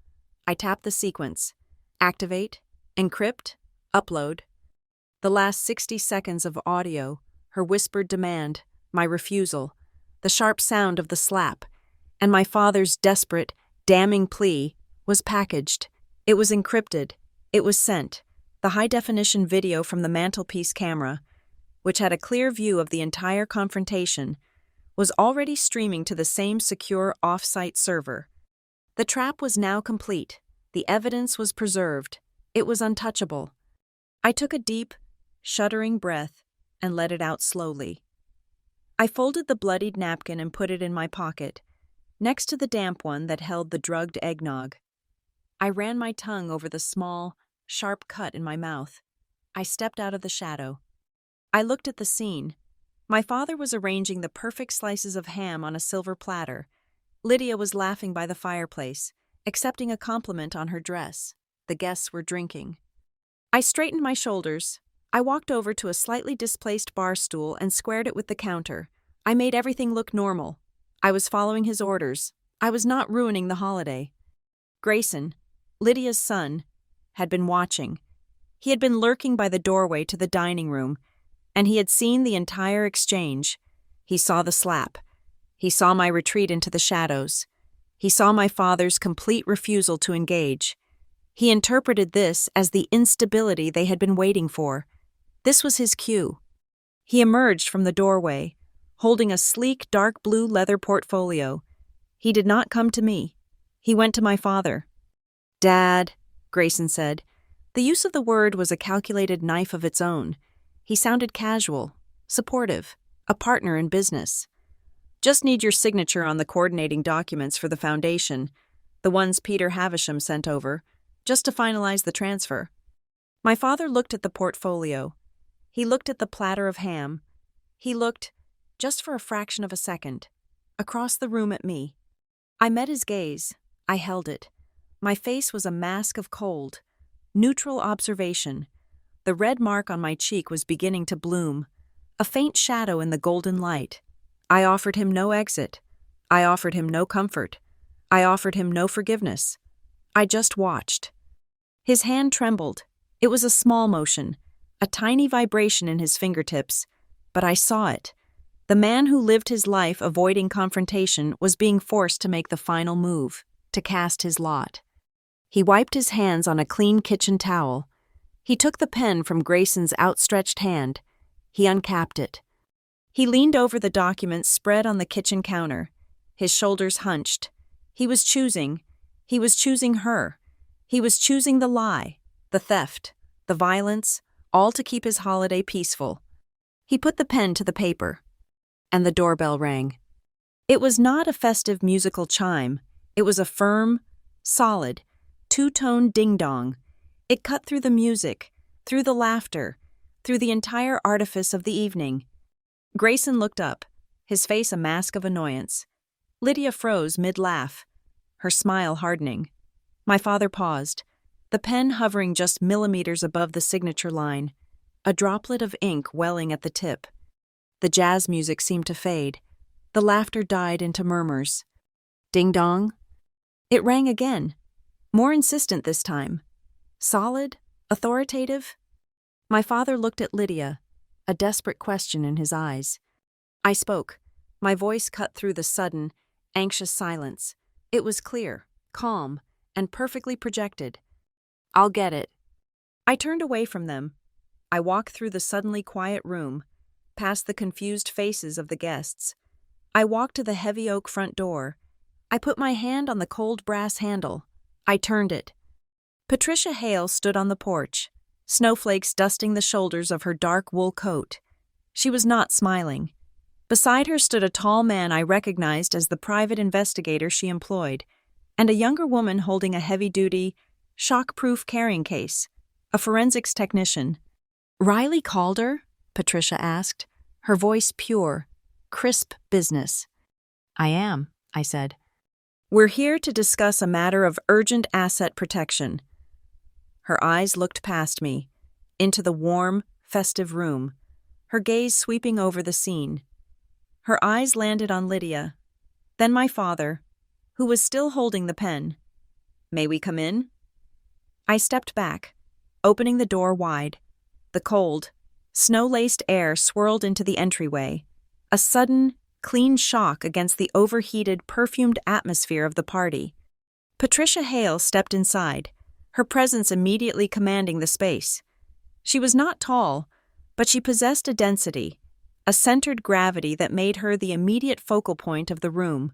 I tapped the sequence. Activate, encrypt, upload. The last 60 seconds of audio, her whispered demand, my refusal, the sharp sound of the slap, and my father's desperate, damning plea was packaged. It was encrypted. It was sent. The high-definition video from the mantelpiece camera, which had a clear view of the entire confrontation, was already streaming to the same secure off-site server. The trap was now complete. The evidence was preserved. It was untouchable. I took a deep, shuddering breath and let it out slowly. I folded the bloodied napkin and put it in my pocket, next to the damp one that held the drugged eggnog. I ran my tongue over the small, sharp cut in my mouth. I stepped out of the shadow. I looked at the scene. My father was arranging the perfect slices of ham on a silver platter. Lydia was laughing by the fireplace, accepting a compliment on her dress. The guests were drinking. I straightened my shoulders. I walked over to a slightly displaced bar stool and squared it with the counter. I made everything look normal. I was following his orders. I was not ruining the holiday. Grayson, Lydia's son, had been watching. He had been lurking by the doorway to the dining room, and he had seen the entire exchange. He saw the slap. He saw my retreat into the shadows. He saw my father's complete refusal to engage. He interpreted this as the instability they had been waiting for. This was his cue. He emerged from the doorway, holding a sleek dark blue leather portfolio. He did not come to me. He went to my father. "Dad," Grayson said. The use of the word was a calculated knife of its own. He sounded casual, supportive, a partner in business. "Just need your signature on the coordinating documents for the foundation, the ones Peter Havisham sent over, just to finalize the transfer." My father looked at the portfolio. He looked at the platter of ham. He looked, just for a fraction of a second, across the room at me. I met his gaze. I held it. My face was a mask of cold, neutral observation. The red mark on my cheek was beginning to bloom, a faint shadow in the golden light. I offered him no exit. I offered him no comfort. I offered him no forgiveness. I just watched. His hand trembled. It was a small motion, a tiny vibration in his fingertips, but I saw it. The man who lived his life avoiding confrontation was being forced to make the final move, to cast his lot. He wiped his hands on a clean kitchen towel. He took the pen from Grayson's outstretched hand. He uncapped it. He leaned over the documents spread on the kitchen counter, his shoulders hunched. He was choosing. He was choosing her. He was choosing the lie, the theft, the violence, all to keep his holiday peaceful. He put the pen to the paper, and the doorbell rang. It was not a festive musical chime. It was a firm, solid, two-tone ding-dong. It cut through the music, through the laughter, through the entire artifice of the evening. Grayson looked up, his face a mask of annoyance. Lydia froze mid-laugh, her smile hardening. My father paused, the pen hovering just millimeters above the signature line, a droplet of ink welling at the tip. The jazz music seemed to fade. The laughter died into murmurs. Ding dong. It rang again, more insistent this time. Solid, authoritative. My father looked at Lydia, a desperate question in his eyes. I spoke, my voice cut through the sudden, anxious silence. It was clear, calm, and perfectly projected. I'll get it. I turned away from them. I walked through the suddenly quiet room, past the confused faces of the guests. I walked to the heavy oak front door. I put my hand on the cold brass handle. I turned it. Patricia Hale stood on the porch, snowflakes dusting the shoulders of her dark wool coat. She was not smiling. Beside her stood a tall man I recognized as the private investigator she employed, and a younger woman holding a heavy-duty, shock-proof carrying case, a forensics technician. "Riley Calder?" Patricia asked, her voice pure, crisp business. "I am," I said. "We're here to discuss a matter of urgent asset protection." Her eyes looked past me, into the warm, festive room, her gaze sweeping over the scene. Her eyes landed on Lydia, then my father, who was still holding the pen. "May we come in?" I stepped back, opening the door wide. The cold, snow-laced air swirled into the entryway, a sudden, clean shock against the overheated, perfumed atmosphere of the party. Patricia Hale stepped inside, her presence immediately commanding the space. She was not tall, but she possessed a density, a centered gravity that made her the immediate focal point of the room.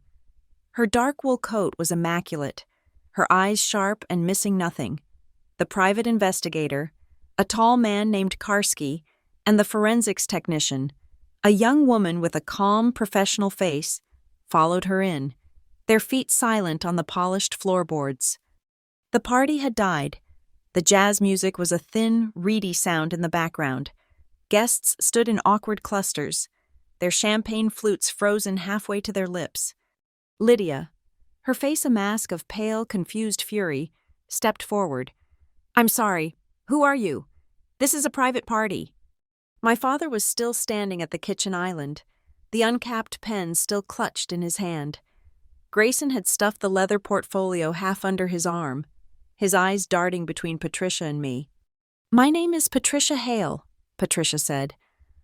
Her dark wool coat was immaculate, her eyes sharp and missing nothing. The private investigator, a tall man named Karski, and the forensics technician, a young woman with a calm, professional face, followed her in, their feet silent on the polished floorboards. The party had died. The jazz music was a thin, reedy sound in the background. Guests stood in awkward clusters, their champagne flutes frozen halfway to their lips. Lydia, her face a mask of pale, confused fury, stepped forward. "I'm sorry. Who are you? This is a private party." My father was still standing at the kitchen island, the uncapped pen still clutched in his hand. Grayson had stuffed the leather portfolio half under his arm, his eyes darting between Patricia and me. "My name is Patricia Hale," Patricia said,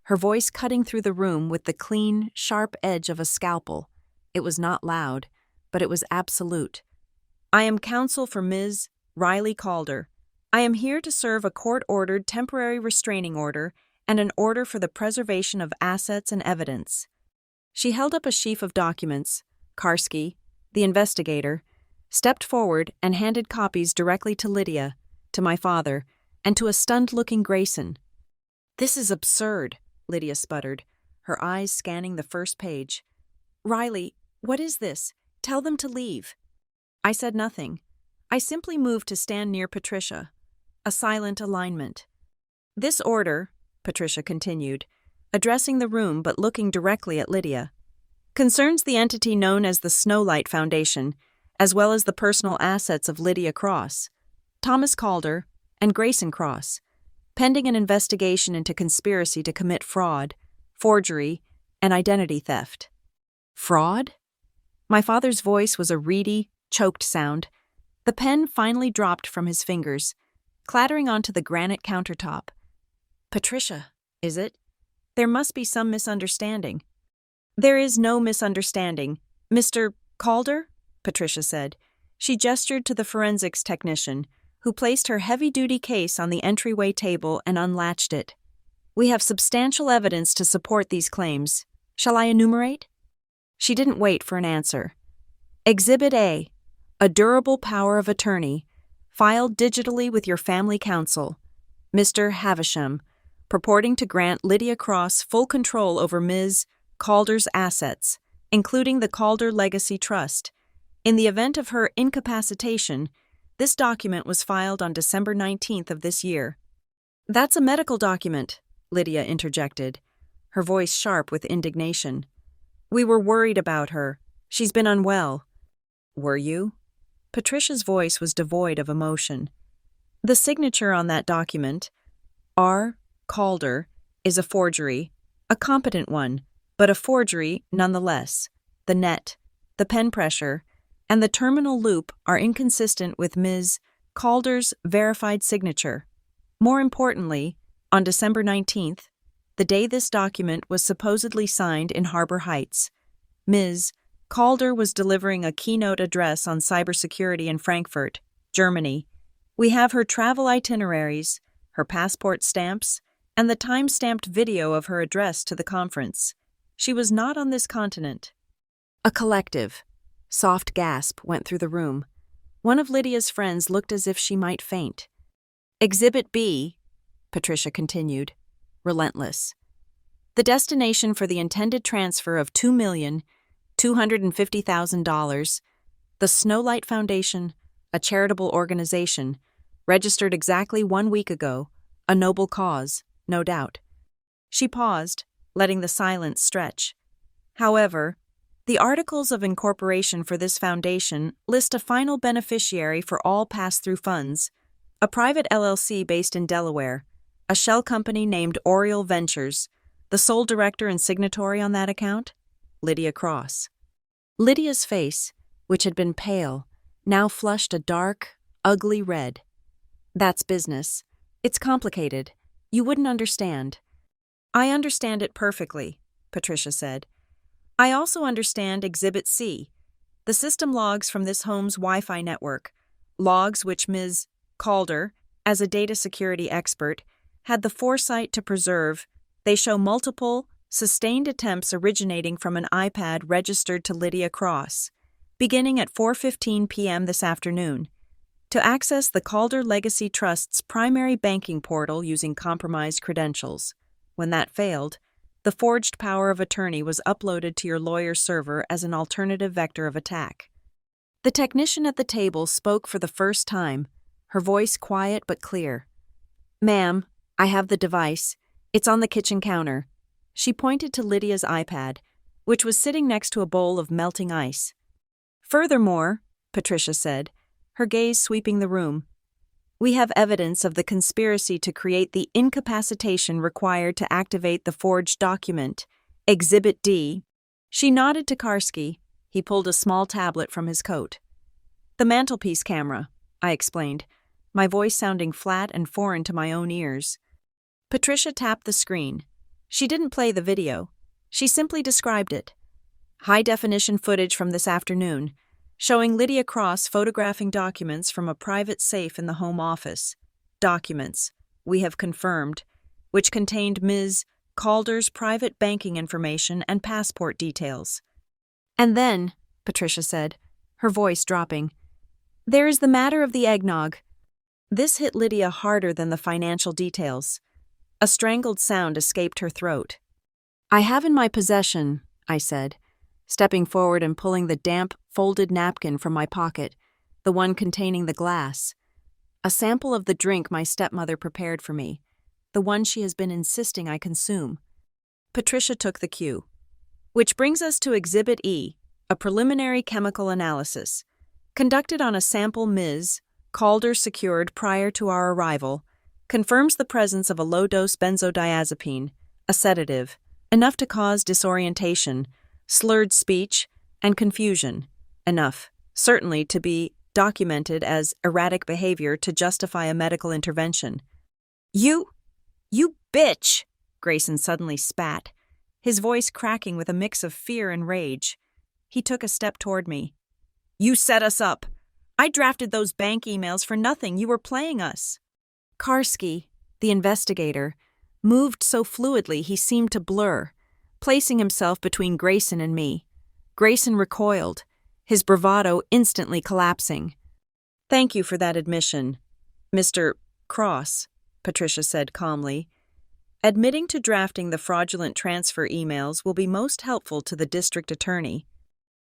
her voice cutting through the room with the clean, sharp edge of a scalpel. It was not loud, but it was absolute. "I am counsel for Ms. Riley Calder. I am here to serve a court-ordered temporary restraining order and an order for the preservation of assets and evidence." She held up a sheaf of documents. Karski, the investigator, stepped forward and handed copies directly to Lydia, to my father, and to a stunned-looking Grayson. "This is absurd," Lydia sputtered, her eyes scanning the first page. "Riley, what is this? Tell them to leave." I said nothing. I simply moved to stand near Patricia, a silent alignment. "This order," Patricia continued, addressing the room but looking directly at Lydia, "concerns the entity known as the Snowlight Foundation, as well as the personal assets of Lydia Cross, Thomas Calder, and Grayson Cross, pending an investigation into conspiracy to commit fraud, forgery, and identity theft." "Fraud?" My father's voice was a reedy, choked sound. The pen finally dropped from his fingers, clattering onto the granite countertop. "Patricia, is it? There must be some misunderstanding." "There is no misunderstanding. Mr. Calder?" Patricia said. She gestured to the forensics technician, who placed her heavy-duty case on the entryway table and unlatched it. "We have substantial evidence to support these claims. Shall I enumerate?" She didn't wait for an answer. "Exhibit A, a durable power of attorney, filed digitally with your family counsel, Mr. Havisham, purporting to grant Lydia Cross full control over Ms. Calder's assets, including the Calder Legacy Trust. In the event of her incapacitation, this document was filed on December 19th of this year." "That's a medical document," Lydia interjected, her voice sharp with indignation. "We were worried about her. She's been unwell." "Were you?" Patricia's voice was devoid of emotion. The signature on that document, R. Calder, is a forgery, a competent one, but a forgery nonetheless. The net, the pen pressure, and the terminal loop are inconsistent with Ms. Calder's verified signature. More importantly, on December 19th, the day this document was supposedly signed in Harbor Heights, Ms. Calder was delivering a keynote address on cybersecurity in Frankfurt, Germany. We have her travel itineraries, her passport stamps, and the time-stamped video of her address to the conference. She was not on this continent. A collective, soft gasp went through the room. One of Lydia's friends looked as if she might faint. Exhibit B, Patricia continued, relentless. The destination for the intended transfer of $2,250,000, the Snowlight Foundation, a charitable organization, registered exactly 1 week ago, a noble cause, no doubt. She paused, letting the silence stretch. However, the articles of incorporation for this foundation list a final beneficiary for all pass-through funds, a private LLC based in Delaware, a shell company named Oriole Ventures, the sole director and signatory on that account, Lydia Cross. Lydia's face, which had been pale, now flushed a dark, ugly red. That's business. It's complicated. You wouldn't understand. I understand it perfectly, Patricia said. I also understand Exhibit C, the system logs from this home's Wi-Fi network, logs which Ms. Calder, as a data security expert, had the foresight to preserve. They show multiple, sustained attempts originating from an iPad registered to Lydia Cross, beginning at 4:15 p.m. this afternoon, to access the Calder Legacy Trust's primary banking portal using compromised credentials. When that failed, the forged power of attorney was uploaded to your lawyer's server as an alternative vector of attack. The technician at the table spoke for the first time, her voice quiet but clear. Ma'am, I have the device. It's on the kitchen counter. She pointed to Lydia's iPad, which was sitting next to a bowl of melting ice. Furthermore, Patricia said, her gaze sweeping the room, we have evidence of the conspiracy to create the incapacitation required to activate the forged document, Exhibit D. She nodded to Karski. He pulled a small tablet from his coat. The mantelpiece camera, I explained, my voice sounding flat and foreign to my own ears. Patricia tapped the screen. She didn't play the video. She simply described it. High-definition footage from this afternoon, showing Lydia Cross photographing documents from a private safe in the home office. Documents, we have confirmed, which contained Ms. Calder's private banking information and passport details. And then, Patricia said, her voice dropping, there is the matter of the eggnog. This hit Lydia harder than the financial details. A strangled sound escaped her throat. I have in my possession, I said, stepping forward and pulling the damp, folded napkin from my pocket, the one containing the glass. A sample of the drink my stepmother prepared for me, the one she has been insisting I consume. Patricia took the cue. Which brings us to Exhibit E, a preliminary chemical analysis. Conducted on a sample Ms. Calder secured prior to our arrival, confirms the presence of a low-dose benzodiazepine, a sedative, enough to cause disorientation, slurred speech, and confusion. Enough, certainly, to be documented as erratic behavior to justify a medical intervention. You bitch! Grayson suddenly spat, his voice cracking with a mix of fear and rage. He took a step toward me. You set us up. I drafted those bank emails for nothing. You were playing us. Karski, the investigator, moved so fluidly he seemed to blur, placing himself between Grayson and me. Grayson recoiled, his bravado instantly collapsing. Thank you for that admission, Mr. Cross, Patricia said calmly. Admitting to drafting the fraudulent transfer emails will be most helpful to the district attorney.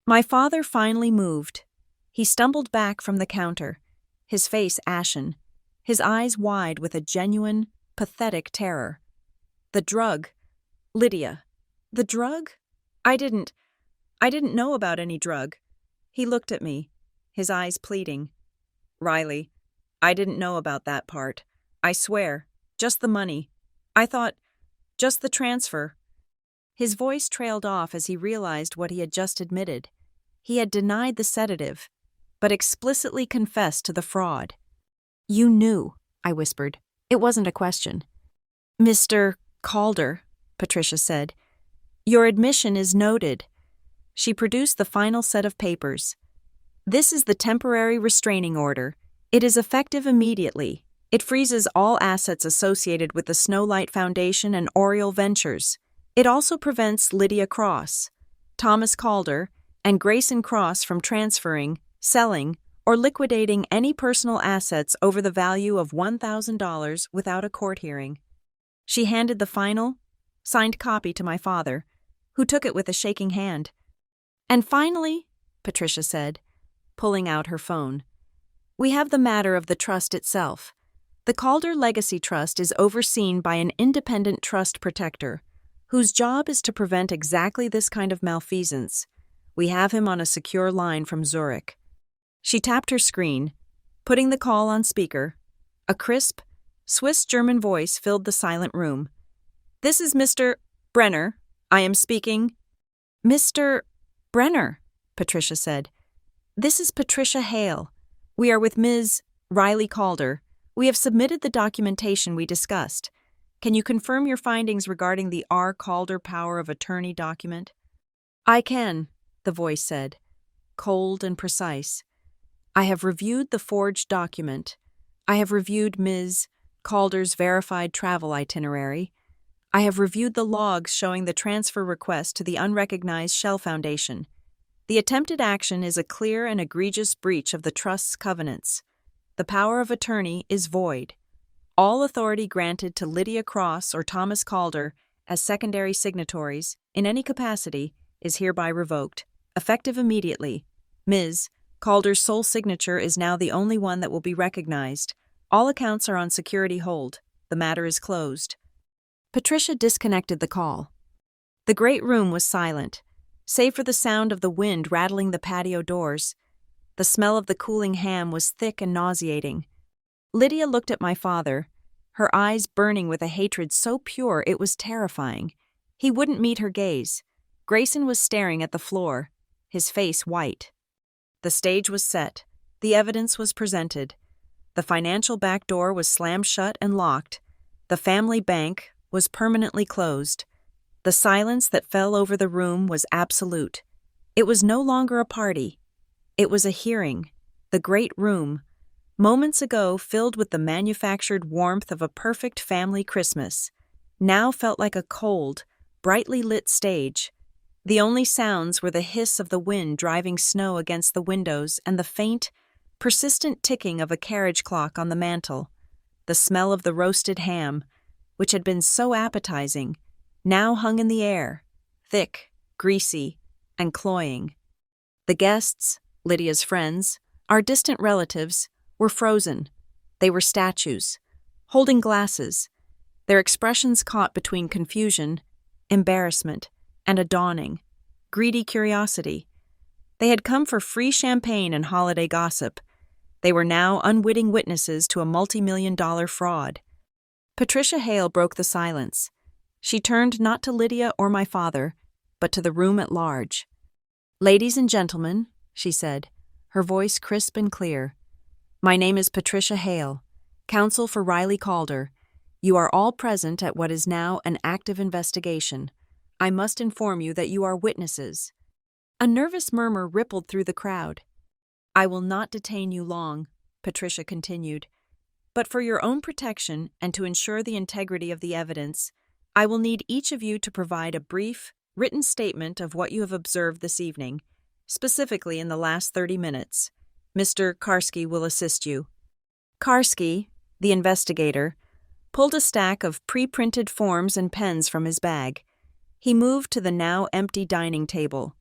My father finally moved. He stumbled back from the counter, his face ashen, his eyes wide with a genuine, pathetic terror. The drug. Lydia. The drug? I didn't know about any drug. He looked at me. his eyes pleading. "Riley, I didn't know about that part. I swear, just the money. I thought, just the transfer." His voice trailed off as he realized what he had just admitted. He had denied the sedative, but explicitly confessed to the fraud. "You knew," I whispered. "It wasn't a question." "Mr. Calder," Patricia said, "your admission is noted." She produced the final set of papers. "This is the temporary restraining order. It is effective immediately. It freezes all assets associated with the Snowlight Foundation and Oriole Ventures. It also prevents Lydia Cross, Thomas Calder, and Grayson Cross from transferring, selling, or liquidating any personal assets over the value of $1,000 without a court hearing." She handed the final, signed copy to my father, who took it with a shaking hand. "And finally," Patricia said, pulling out her phone, "we have the matter of the trust itself. The Calder Legacy Trust is overseen by an independent trust protector, whose job is to prevent exactly this kind of malfeasance. We have him on a secure line from Zurich." She tapped her screen, putting the call on speaker. A crisp, Swiss-German voice filled the silent room. "This is Mr. Brenner. I am speaking." "Mr. Brenner," Patricia said. "This is Patricia Hale. We are with Ms. Riley Calder. We have submitted the documentation we discussed. Can you confirm your findings regarding the R. Calder Power of Attorney document?" "I can," the voice said, cold and precise. "I have reviewed the forged document. I have reviewed Ms. Calder's verified travel itinerary. I have reviewed the logs showing the transfer request to the unrecognized Shell Foundation. The attempted action is a clear and egregious breach of the Trust's covenants. The power of attorney is void. All authority granted to Lydia Cross or Thomas Calder as secondary signatories, in any capacity, is hereby revoked, effective immediately. Ms. Calder's sole signature is now the only one that will be recognized. All accounts are on security hold. The matter is closed." Patricia disconnected the call. The great room was silent, save for the sound of the wind rattling the patio doors. The smell of the cooling ham was thick and nauseating. Lydia looked at my father, her eyes burning with a hatred so pure it was terrifying. He wouldn't meet her gaze. Grayson was staring at the floor, his face white. The stage was set. The evidence was presented. The financial back door was slammed shut and locked. The family bank was permanently closed. The silence that fell over the room was absolute. It was no longer a party. It was a hearing. The great room, moments ago filled with the manufactured warmth of a perfect family Christmas, now felt like a cold, brightly lit stage. The only sounds were the hiss of the wind driving snow against the windows and the faint, persistent ticking of a carriage clock on the mantel. The smell of the roasted ham, which had been so appetizing, now hung in the air, thick, greasy, and cloying. The guests, Lydia's friends, our distant relatives, were frozen. They were statues, holding glasses, their expressions caught between confusion, embarrassment, and a dawning, greedy curiosity. They had come for free champagne and holiday gossip. They were now unwitting witnesses to a multi-million-dollar fraud. Patricia Hale broke the silence. She turned not to Lydia or my father, but to the room at large. "Ladies and gentlemen," she said, her voice crisp and clear, "my name is Patricia Hale, counsel for Riley Calder. You are all present at what is now an active investigation. I must inform you that you are witnesses." A nervous murmur rippled through the crowd. "I will not detain you long," Patricia continued, "but for your own protection and to ensure the integrity of the evidence, I will need each of you to provide a brief, written statement of what you have observed this evening, specifically in the last 30 minutes. Mr. Karski will assist you." Karski, the investigator, pulled a stack of pre-printed forms and pens from his bag. He moved to the now empty dining table.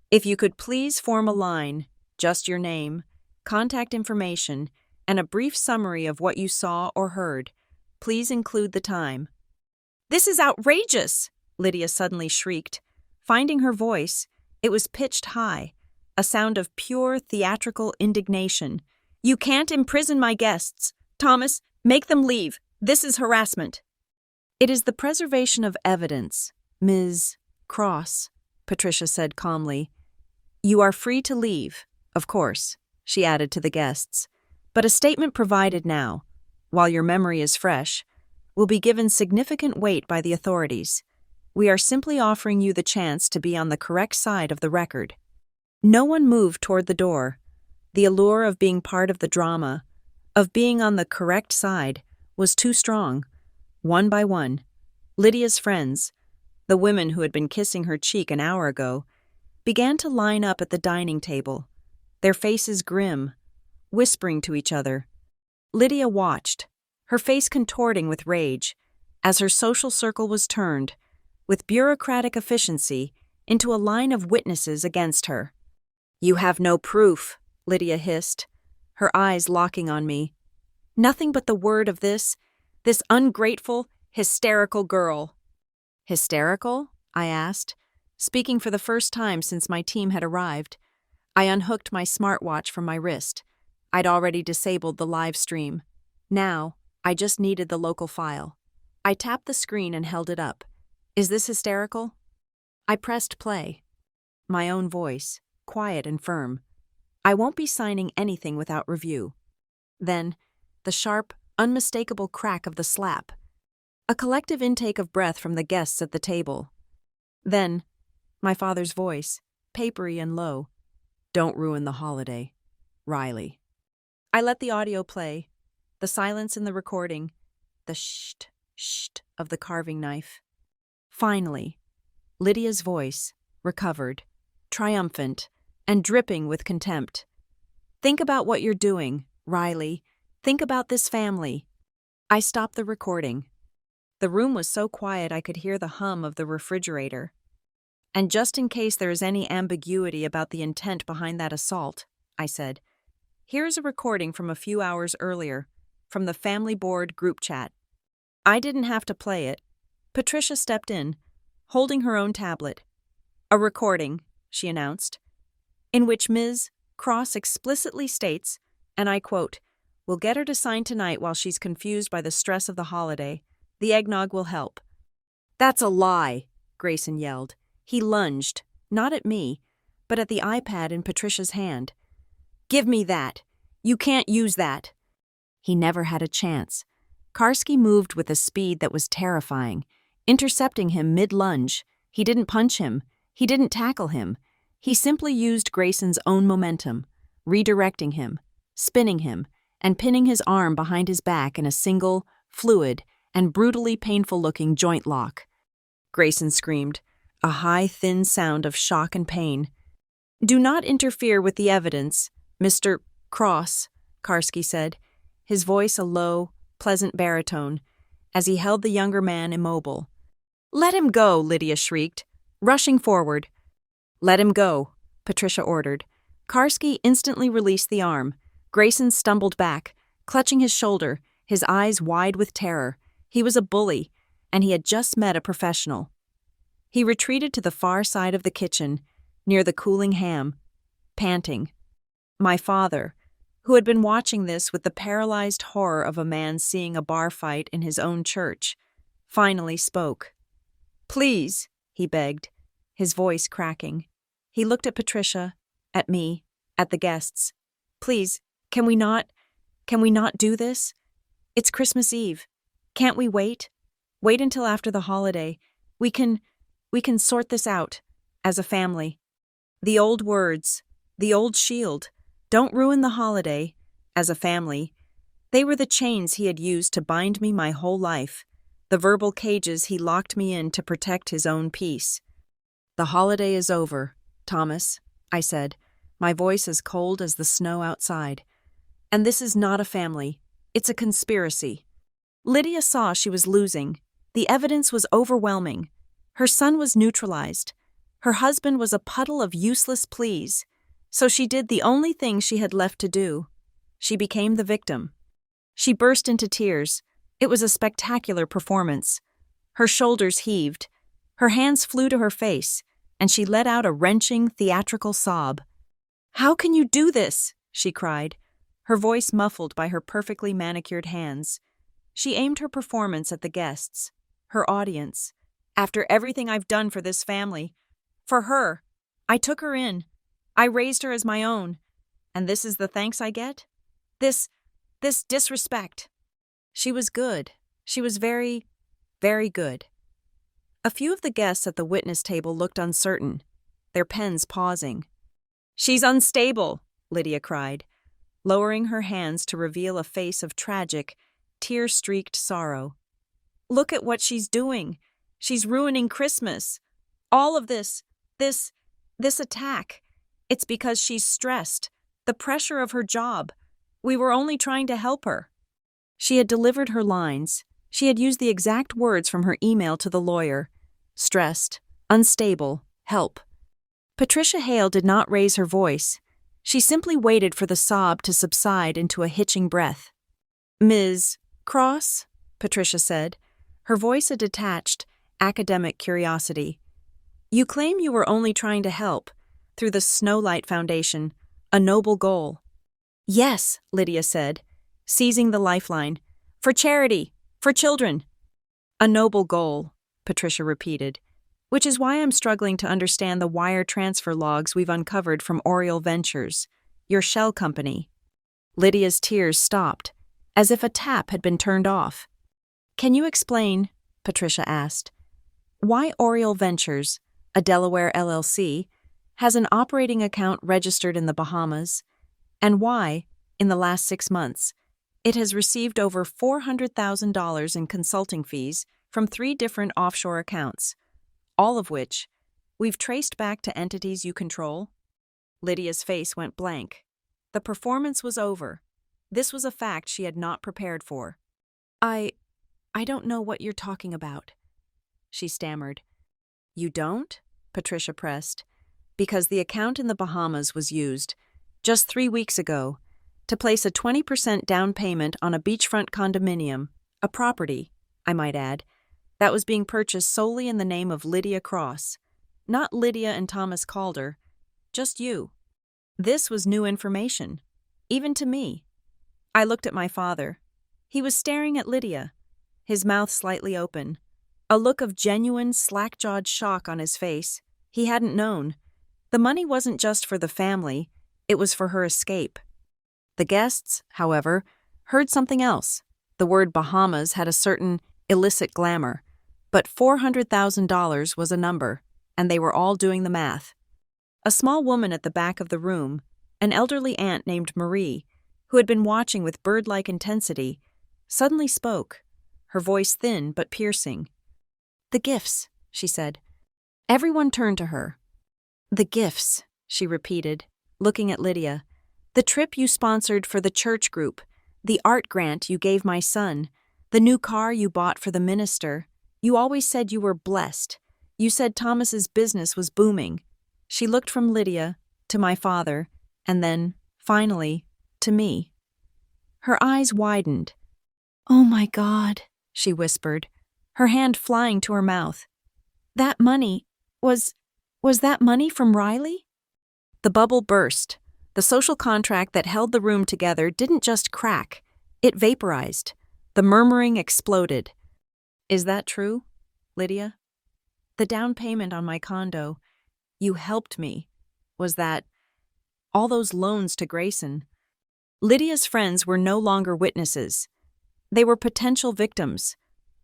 "If you could please form a line, just your name, contact information, and a brief summary of what you saw or heard. Please include the time." "This is outrageous!" Lydia suddenly shrieked. Finding her voice, it was pitched high, a sound of pure theatrical indignation. "You can't imprison my guests. Thomas, make them leave. This is harassment." "It is the preservation of evidence, Ms. Cross," Patricia said calmly. "You are free to leave, of course," she added to the guests, "but a statement provided now, while your memory is fresh, will be given significant weight by the authorities. We are simply offering you the chance to be on the correct side of the record." No one moved toward the door. The allure of being part of the drama, of being on the correct side, was too strong. One by one, Lydia's friends, the women who had been kissing her cheek an hour ago, began to line up at the dining table, their faces grim, whispering to each other. Lydia watched, her face contorting with rage, as her social circle was turned, with bureaucratic efficiency, into a line of witnesses against her. "You have no proof," Lydia hissed, her eyes locking on me. "Nothing but the word of this ungrateful, hysterical girl." "Hysterical?" I asked, speaking for the first time since my team had arrived. I unhooked my smartwatch from my wrist. I'd already disabled the live stream. Now, I just needed the local file. I tapped the screen and held it up. "Is this hysterical?" I pressed play. My own voice, quiet and firm. "I won't be signing anything without review." Then, the sharp, unmistakable crack of the slap. A collective intake of breath from the guests at the table. Then, my father's voice, papery and low. "Don't ruin the holiday. Riley." I let the audio play, the silence in the recording, the sht, sht of the carving knife. Finally, Lydia's voice, recovered, triumphant, and dripping with contempt. "Think about what you're doing, Riley. Think about this family." I stopped the recording. The room was so quiet I could hear the hum of the refrigerator. "And just in case there is any ambiguity about the intent behind that assault," I said, "here is a recording from a few hours earlier, from the family board group chat." I didn't have to play it. Patricia stepped in, holding her own tablet. "A recording," she announced, "in which Ms. Cross explicitly states, and I quote, 'We'll get her to sign tonight while she's confused by the stress of the holiday. The eggnog will help.'" "That's a lie," Grayson yelled. He lunged, not at me, but at the iPad in Patricia's hand. "Give me that. You can't use that." He never had a chance. Karski moved with a speed that was terrifying, intercepting him mid-lunge. He didn't punch him. He didn't tackle him. He simply used Grayson's own momentum, redirecting him, spinning him, and pinning his arm behind his back in a single, fluid, and brutally painful-looking joint lock. Grayson screamed, a high, thin sound of shock and pain. "Do not interfere with the evidence, Mr. Cross," Karski said, his voice a low, pleasant baritone, as he held the younger man immobile. "Let him go," Lydia shrieked, rushing forward. "Let him go," Patricia ordered. Karski instantly released the arm. Grayson stumbled back, clutching his shoulder, his eyes wide with terror. He was a bully, and he had just met a professional. He retreated to the far side of the kitchen, near the cooling ham, panting. My father, who had been watching this with the paralyzed horror of a man seeing a bar fight in his own church, finally spoke. "Please," he begged, his voice cracking. He looked at Patricia, at me, at the guests. "Please, can we not do this? It's Christmas Eve. Can't we wait? Wait until after the holiday. We can sort this out, as a family." The old words, the old shield, "Don't ruin the holiday," as a family. They were the chains he had used to bind me my whole life, the verbal cages he locked me in to protect his own peace. "The holiday is over, Thomas," I said, my voice as cold as the snow outside. "And this is not a family. It's a conspiracy." Lydia saw she was losing. The evidence was overwhelming. Her son was neutralized. Her husband was a puddle of useless pleas. So she did the only thing she had left to do. She became the victim. She burst into tears. It was a spectacular performance. Her shoulders heaved. Her hands flew to her face, and she let out a wrenching, theatrical sob. "How can you do this?" she cried, her voice muffled by her perfectly manicured hands. She aimed her performance at the guests, her audience. "After everything I've done for this family, for her, I took her in. I raised her as my own. And this is the thanks I get? This disrespect." She was good. She was very, very good. A few of the guests at the witness table looked uncertain, their pens pausing. "She's unstable," Lydia cried, lowering her hands to reveal a face of tragic, tear-streaked sorrow. "Look at what she's doing. She's ruining Christmas. All of this attack. It's because she's stressed. The pressure of her job. We were only trying to help her." She had delivered her lines. She had used the exact words from her email to the lawyer. Stressed, unstable, help. Patricia Hale did not raise her voice. She simply waited for the sob to subside into a hitching breath. "Ms. Cross?" Patricia said, her voice a detached, academic curiosity. "You claim you were only trying to help, through the Snowlight Foundation, a noble goal." "Yes," Lydia said, seizing the lifeline. "For charity, for children." "A noble goal," Patricia repeated, "which is why I'm struggling to understand the wire transfer logs we've uncovered from Oriole Ventures, your shell company." Lydia's tears stopped, as if a tap had been turned off. "Can you explain," Patricia asked, "why Oriole Ventures, a Delaware LLC, has an operating account registered in the Bahamas, and why, in the last 6 months, it has received over $400,000 in consulting fees from 3 different offshore accounts, all of which we've traced back to entities you control?" Lydia's face went blank. The performance was over. This was a fact she had not prepared for. I don't know what you're talking about," she stammered. "You don't?" Patricia pressed. "Because the account in the Bahamas was used, just 3 weeks ago, to place a 20% down payment on a beachfront condominium, a property, I might add, that was being purchased solely in the name of Lydia Cross. Not Lydia and Thomas Calder, just you. This was new information, even to me." I looked at my father. He was staring at Lydia, his mouth slightly open, a look of genuine, slack-jawed shock on his face. He hadn't known. The money wasn't just for the family, it was for her escape. The guests, however, heard something else. The word Bahamas had a certain illicit glamour, but $400,000 was a number, and they were all doing the math. A small woman at the back of the room, an elderly aunt named Marie, who had been watching with bird-like intensity, suddenly spoke, her voice thin but piercing. "The gifts," she said. Everyone turned to her. "The gifts," she repeated, looking at Lydia. "The trip you sponsored for the church group, the art grant you gave my son, the new car you bought for the minister. You always said you were blessed. You said Thomas's business was booming." She looked from Lydia to my father, and then, finally, to me. Her eyes widened. "Oh my God," she whispered, her hand flying to her mouth. "That money, was that money from Riley?" The bubble burst. The social contract that held the room together didn't just crack, it vaporized. The murmuring exploded. "Is that true, Lydia? The down payment on my condo, you helped me. Was that all those loans to Grayson?" Lydia's friends were no longer witnesses. They were potential victims,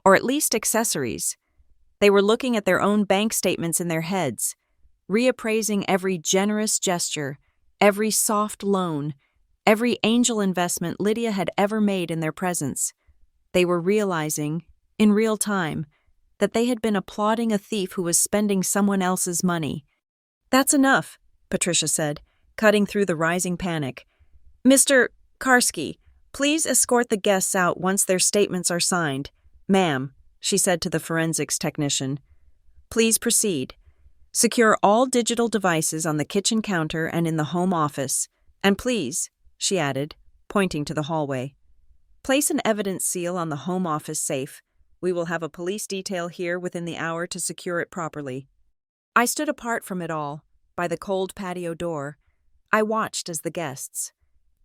or at least accessories. They were looking at their own bank statements in their heads, reappraising every generous gesture, every soft loan, every angel investment Lydia had ever made in their presence. They were realizing, in real time, that they had been applauding a thief who was spending someone else's money. "That's enough," Patricia said, cutting through the rising panic. "Mr. Karski, please escort the guests out once their statements are signed." "Ma'am," she said to the forensics technician, "please proceed. Secure all digital devices on the kitchen counter and in the home office. And please," she added, pointing to the hallway, "place an evidence seal on the home office safe. We will have a police detail here within the hour to secure it properly." I stood apart from it all, by the cold patio door. I watched as the guests,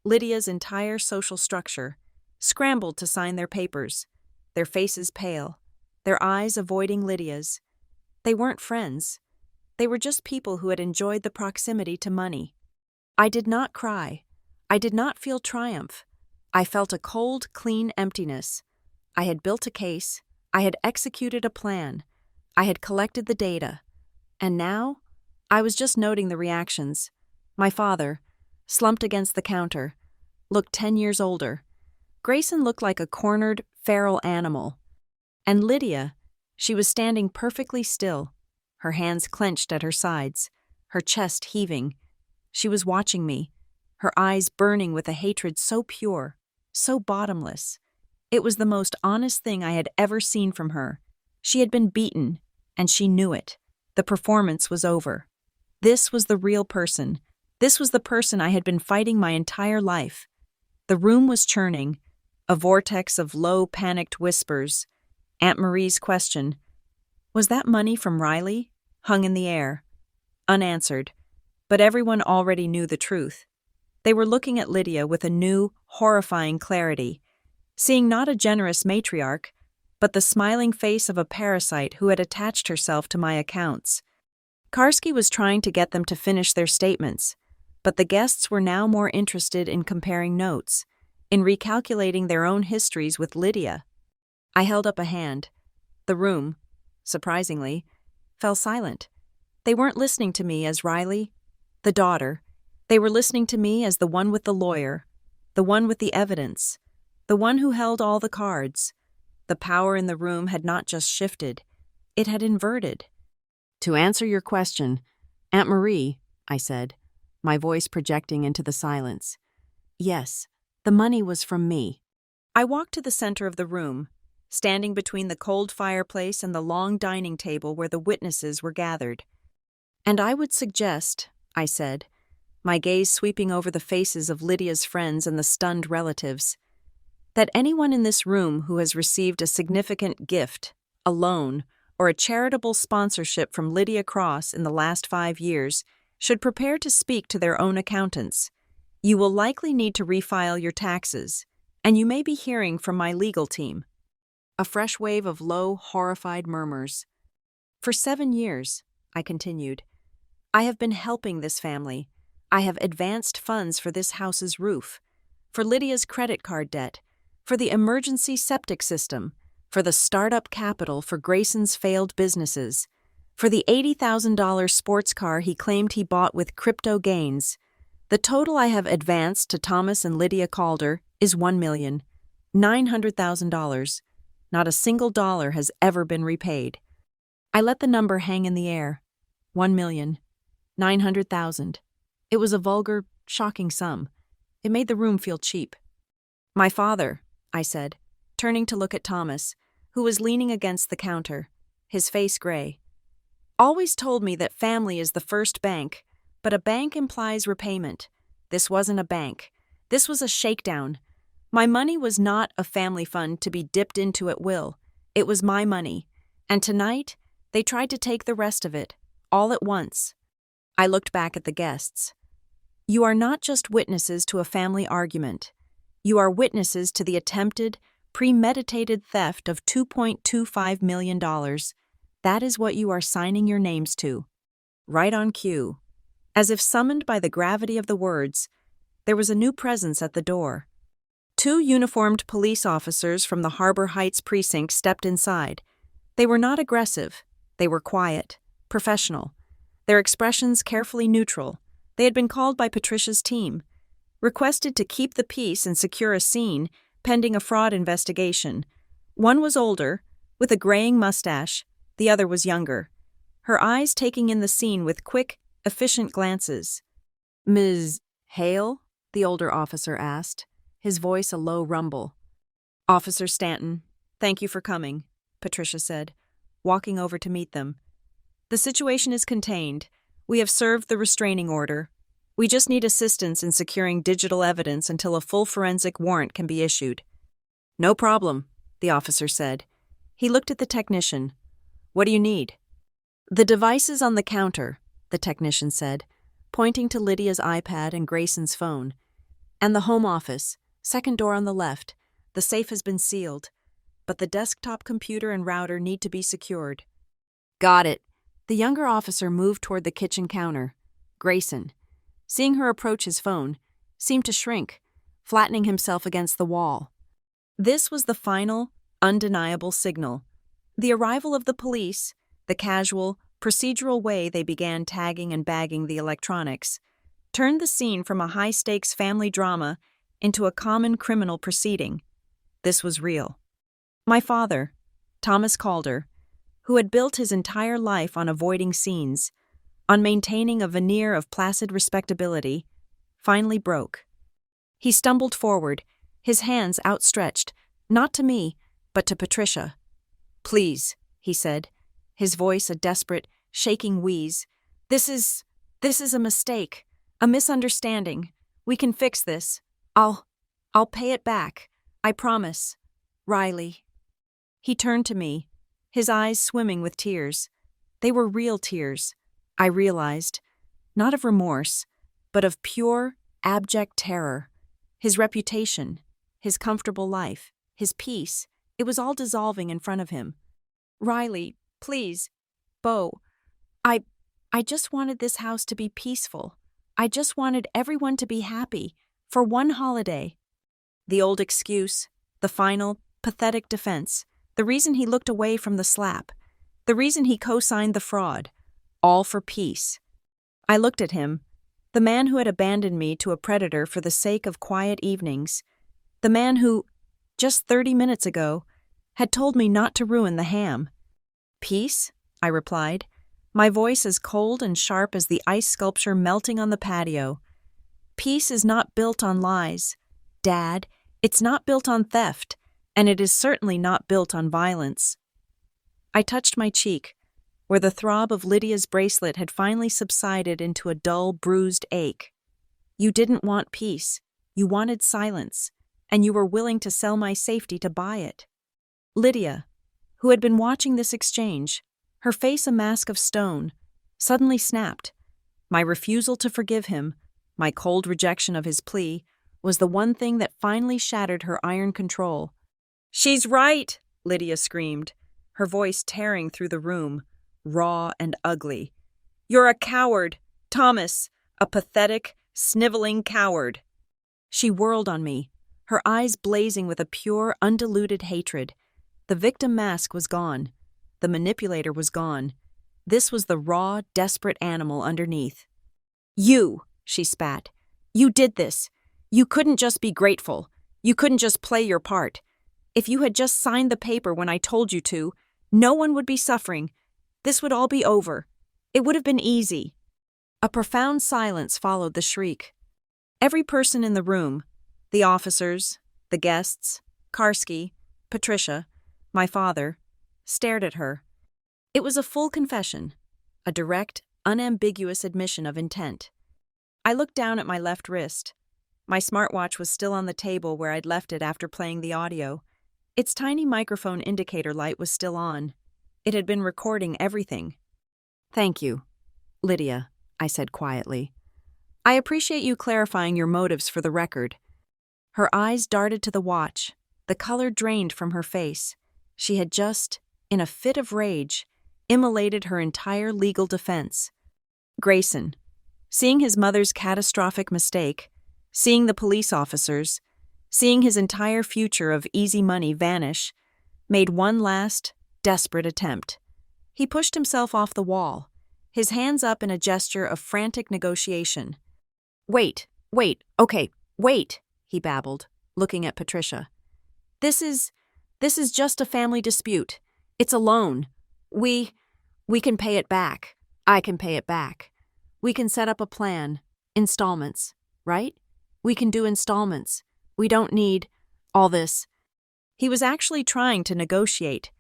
Lydia's entire social structure, scrambled to sign their papers, their faces pale, their eyes avoiding Lydia's. They weren't friends. They were just people who had enjoyed the proximity to money. I did not cry. I did not feel triumph. I felt a cold, clean emptiness. I had built a case. I had executed a plan. I had collected the data. And now, I was just noting the reactions. My father, slumped against the counter, looked 10 years older. Grayson looked like a cornered, feral animal. And Lydia, she was standing perfectly still, her hands clenched at her sides, her chest heaving. She was watching me, her eyes burning with a hatred so pure, so bottomless. It was the most honest thing I had ever seen from her. She had been beaten, and she knew it. The performance was over. This was the real person. This was the person I had been fighting my entire life. The room was churning, a vortex of low, panicked whispers. Aunt Marie's question, "Was that money from Riley?" hung in the air, unanswered, but everyone already knew the truth. They were looking at Lydia with a new, horrifying clarity, seeing not a generous matriarch, but the smiling face of a parasite who had attached herself to my accounts. Karski was trying to get them to finish their statements, but the guests were now more interested in comparing notes, in recalculating their own histories with Lydia. I held up a hand. The room, surprisingly, fell silent. They weren't listening to me as Riley, the daughter. They were listening to me as the one with the lawyer, the one with the evidence, the one who held all the cards. The power in the room had not just shifted, it had inverted. "To answer your question, Aunt Marie," I said, my voice projecting into the silence. "Yes, the money was from me." I walked to the center of the room, standing between the cold fireplace and the long dining table where the witnesses were gathered. "And I would suggest," I said, my gaze sweeping over the faces of Lydia's friends and the stunned relatives, "that anyone in this room who has received a significant gift, a loan, or a charitable sponsorship from Lydia Cross in the last 5 years should prepare to speak to their own accountants. You will likely need to refile your taxes, and you may be hearing from my legal team." A fresh wave of low, horrified murmurs. "For 7 years," I continued, "I have been helping this family. I have advanced funds for this house's roof, for Lydia's credit card debt, for the emergency septic system, for the startup capital for Grayson's failed businesses, for the $80,000 sports car he claimed he bought with crypto gains. The total I have advanced to Thomas and Lydia Calder is $1,900,000. Not a single dollar has ever been repaid." I let the number hang in the air. 1,900,000. It was a vulgar, shocking sum. It made the room feel cheap. "My father," I said, turning to look at Thomas, who was leaning against the counter, his face gray, "always told me that family is the first bank, but a bank implies repayment. This wasn't a bank. This was a shakedown. My money was not a family fund to be dipped into at will. It was my money. And tonight, they tried to take the rest of it, all at once." I looked back at the guests. "You are not just witnesses to a family argument. You are witnesses to the attempted, premeditated theft of $2.25 million. That is what you are signing your names to." Right on cue. As if summoned by the gravity of the words, there was a new presence at the door. 2 uniformed police officers from the Harbor Heights precinct stepped inside. They were not aggressive. They were quiet, professional. Their expressions carefully neutral. They had been called by Patricia's team, requested to keep the peace and secure a scene pending a fraud investigation. One was older, with a graying mustache. The other was younger, her eyes taking in the scene with quick, efficient glances. "Ms. Hale?" the older officer asked, his voice a low rumble. "Officer Stanton, thank you for coming," Patricia said, walking over to meet them. "The situation is contained. We have served the restraining order. We just need assistance in securing digital evidence until a full forensic warrant can be issued." "No problem," the officer said. He looked at the technician. "What do you need?" "The devices on the counter," the technician said. pointing to Lydia's iPad and Grayson's phone. "And the home office, second door on the left. The safe has been sealed, but the desktop computer and router need to be secured." "Got it." The younger officer moved toward the kitchen counter. Grayson, seeing her approach his phone, seemed to shrink, flattening himself against the wall. This was the final, undeniable signal. The arrival of the police, the casual, procedural way they began tagging and bagging the electronics, turned the scene from a high-stakes family drama into a common criminal proceeding. This was real. My father, Thomas Calder, who had built his entire life on avoiding scenes, on maintaining a veneer of placid respectability, finally broke. He stumbled forward, his hands outstretched, not to me, but to Patricia. "Please," he said, his voice a desperate, shaking wheeze. This is a mistake, a misunderstanding. We can fix this. I'll pay it back. I promise. Riley." He turned to me, his eyes swimming with tears. They were real tears, I realized, not of remorse, but of pure, abject terror. His reputation, his comfortable life, his peace, it was all dissolving in front of him. "Riley, please. Bo, I just wanted this house to be peaceful. I just wanted everyone to be happy, for one holiday." The old excuse, the final, pathetic defense, the reason he looked away from the slap, the reason he co-signed the fraud, all for peace. I looked at him, the man who had abandoned me to a predator for the sake of quiet evenings, the man who, just 30 minutes ago, had told me not to ruin the ham. "Peace?" I replied, my voice as cold and sharp as the ice sculpture melting on the patio. "Peace is not built on lies. Dad, it's not built on theft, and it is certainly not built on violence." I touched my cheek, where the throb of Lydia's bracelet had finally subsided into a dull, bruised ache. "You didn't want peace. You wanted silence, and you were willing to sell my safety to buy it." Lydia, who had been watching this exchange, her face a mask of stone, suddenly snapped. My refusal to forgive him, my cold rejection of his plea, was the one thing that finally shattered her iron control. "She's right!" Lydia screamed, her voice tearing through the room, raw and ugly. "You're a coward, Thomas, a pathetic, sniveling coward." She whirled on me, her eyes blazing with a pure, undiluted hatred. The victim mask was gone. The manipulator was gone. This was the raw, desperate animal underneath. "You," she spat. "You did this. You couldn't just be grateful. You couldn't just play your part. If you had just signed the paper when I told you to, no one would be suffering. This would all be over. It would have been easy." A profound silence followed the shriek. Every person in the room, the officers, the guests, Karski, Patricia, my father, stared at her. It was a full confession, a direct, unambiguous admission of intent. I looked down at my left wrist. My smartwatch was still on the table where I'd left it after playing the audio. Its tiny microphone indicator light was still on. It had been recording everything. "Thank you, Lydia," I said quietly. "I appreciate you clarifying your motives for the record." Her eyes darted to the watch, the color drained from her face. She had just, in a fit of rage, immolated her entire legal defense. Grayson, seeing his mother's catastrophic mistake, seeing the police officers, seeing his entire future of easy money vanish, made one last, desperate attempt. He pushed himself off the wall, his hands up in a gesture of frantic negotiation. Wait, okay, wait, he babbled, looking at Patricia. This is just a family dispute. It's a loan. We can pay it back. I can pay it back. We can set up a plan. Installments, right? We can do installments. We don't need all this. He was actually trying to negotiate.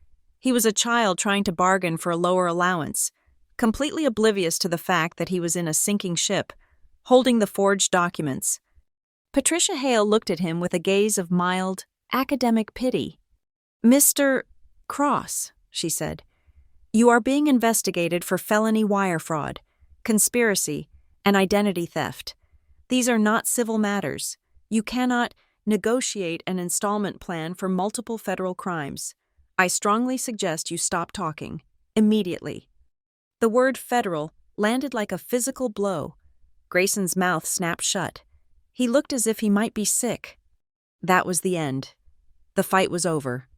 He was a child trying to bargain for a lower allowance, completely oblivious to the fact that he was in a sinking ship, holding the forged documents. Patricia Hale looked at him with a gaze of mild, academic pity. "Mr. Cross," she said, "you are being investigated for felony wire fraud, conspiracy, and identity theft. These are not civil matters. You cannot negotiate an installment plan for multiple federal crimes. I strongly suggest you stop talking. Immediately. The word federal landed like a physical blow. Grayson's mouth snapped shut. He looked as if he might be sick. That was the end. The fight was over.